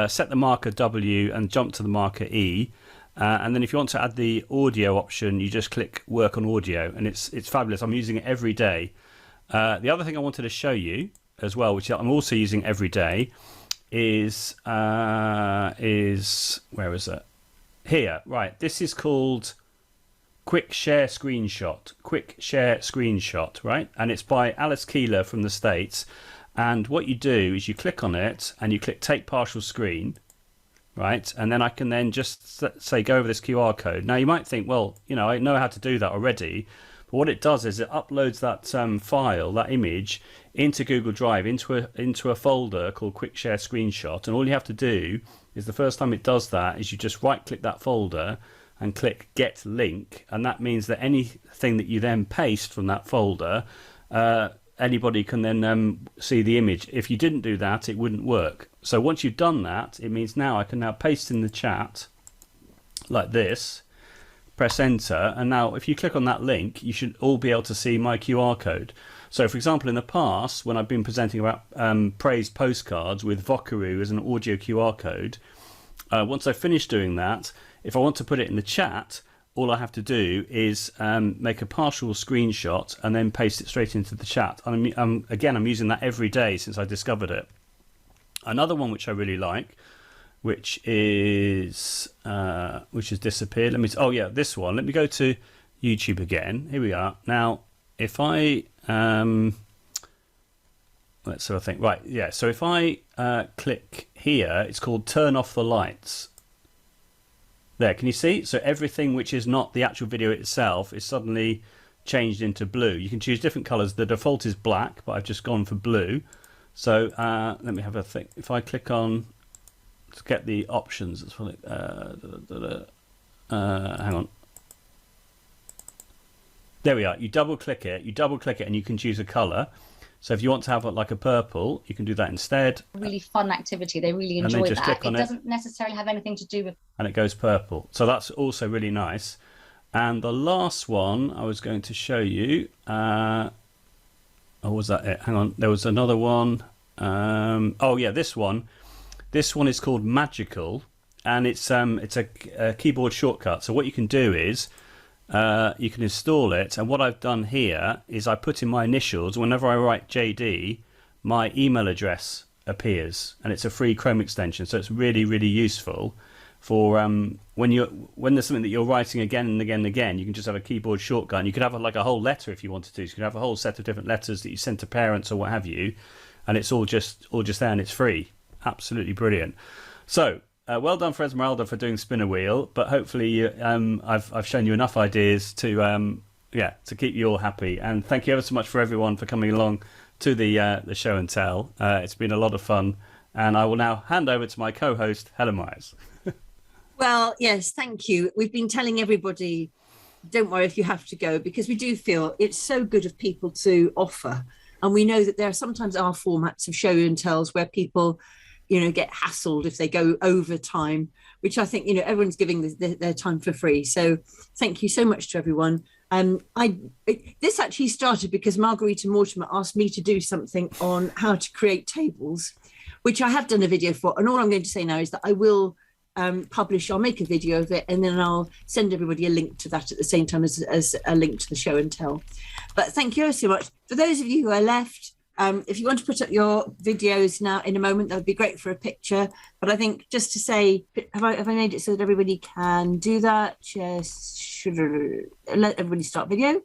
Set the marker W and jump to the marker E, and then if you want to add the audio option, you just click work on audio, and it's fabulous. I'm using it every day. The other thing I wanted to show you as well, which I'm also using every day, is where is it? Here, right. This is called Quick Share Screenshot. Quick Share Screenshot, right? And it's by Alice Keeler from the States. And what you do is you click on it and you click take partial screen, right? And then I can then just say go over this QR code. Now you might think, well, you know, I know how to do that already. But what it does is it uploads that file, that image, into Google Drive, into a folder called Quick Share Screenshot. And all you have to do is, the first time it does that, is you just right click that folder and click Get Link. And that means that anything that you then paste from that folder, anybody can then see the image. If you didn't do that, it wouldn't work. So once you've done that, it means now I can now paste in the chat like this, press enter, and now if you click on that link, you should all be able to see my QR code. So for example, in the past, when I've been presenting about praised postcards with Vocaroo as an audio QR code, once I finish doing that, if I want to put it in the chat, all I have to do is make a partial screenshot and then paste it straight into the chat. And again, I'm using that every day since I discovered it. Another one which I really like, which has disappeared. This one. Let me go to YouTube again. Here we are. Now, if I let's sort of think. Right, yeah. So if I click here, it's called Turn Off the Lights. There, can you see? So everything which is not the actual video itself is suddenly changed into blue. You can choose different colors. The default is black, but I've just gone for blue. So let me have a think. If I click on to get the options, it's probably, hang on. There we are. You double click it, and you can choose a color. So if you want to have like a purple, you can do that instead. Really fun activity. They really enjoy that. It doesn't necessarily have anything to do with. And it goes purple. So that's also really nice. And the last one I was going to show you. Was that it? Hang on. There was another one. This one. This one is called Magical, and it's a keyboard shortcut. So what you can do is you can install it, and what I've done here is I put in my initials. Whenever I write JD, my email address appears, and it's a free Chrome extension. So it's really, really useful for when there's something that you're writing again and again and again. You can just have a keyboard shortcut, and you could have like a whole letter if you wanted to. So you could have a whole set of different letters that you send to parents or what have you, and it's all just there, and it's free. Absolutely brilliant. So well done for Esmeralda for doing Spinnerwheel, but hopefully I've shown you enough ideas to keep you all happy. And thank you ever so much for everyone for coming along to the show and tell. It's been a lot of fun, and I will now hand over to my co-host Helen Myers. Well, yes, thank you. We've been telling everybody, don't worry if you have to go, because we do feel it's so good of people to offer. And we know that there sometimes are formats of show and tells where people, get hassled if they go over time, which I think, everyone's giving their time for free. So thank you so much to everyone. This actually started because Margarita Mortimer asked me to do something on how to create tables, which I have done a video for. And all I'm going to say now is that I will I'll make a video of it, and then I'll send everybody a link to that at the same time as a link to the show and tell. But thank you so much. For those of you who are left, if you want to put up your videos now in a moment, that would be great for a picture. But I think just to say, have I made it so that everybody can do that? Just let everybody start video.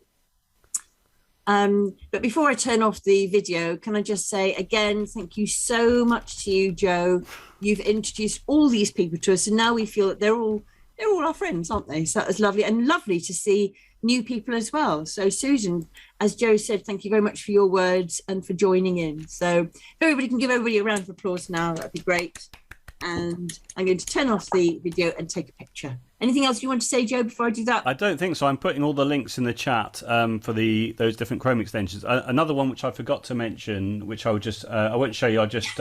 But before I turn off the video, can I just say again, thank you so much to you, Joe. You've introduced all these people to us, and now we feel that they're all our friends, aren't they? So that was lovely, and lovely to see new people as well. So Susan, as Joe said, thank you very much for your words and for joining in. So if everybody can give everybody a round of applause now, that'd be great. And I'm going to turn off the video and take a picture. Anything else you want to say, Joe, before I do that? I don't think so. I'm putting all the links in the chat for those different Chrome extensions. Another one which I forgot to mention, which I will just I won't show you. I'll just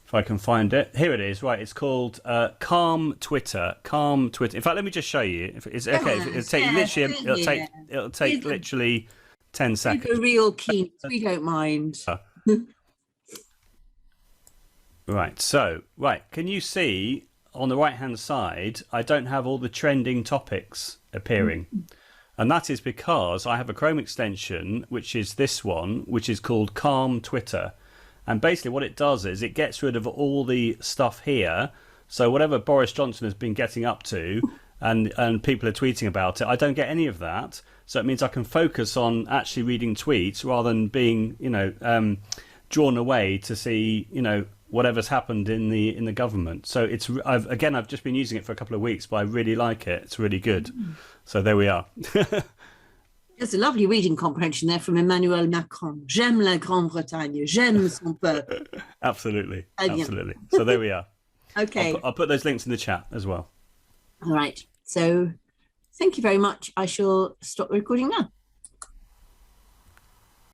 if I can find it. Here it is. Right, it's called Calm Twitter. Calm Twitter. In fact, let me just show you. If it's okay. It'll take literally 10 seconds. We're real keen. We don't mind. Right. So can you see? On the right hand side, I don't have all the trending topics appearing. And that is because I have a Chrome extension, which is this one, which is called Calm Twitter. And basically what it does is it gets rid of all the stuff here. So whatever Boris Johnson has been getting up to and people are tweeting about it, I don't get any of that. So it means I can focus on actually reading tweets rather than being, drawn away to see, whatever's happened in the government. So I've just been using it for a couple of weeks, but I really like it. It's really good. So there we are. There's a lovely reading comprehension there from Emmanuel Macron. J'aime la Grande-Bretagne. J'aime son peuple. Absolutely. Absolutely. So there we are. Okay. I'll put those links in the chat as well. All right. So thank you very much. I shall stop the recording now.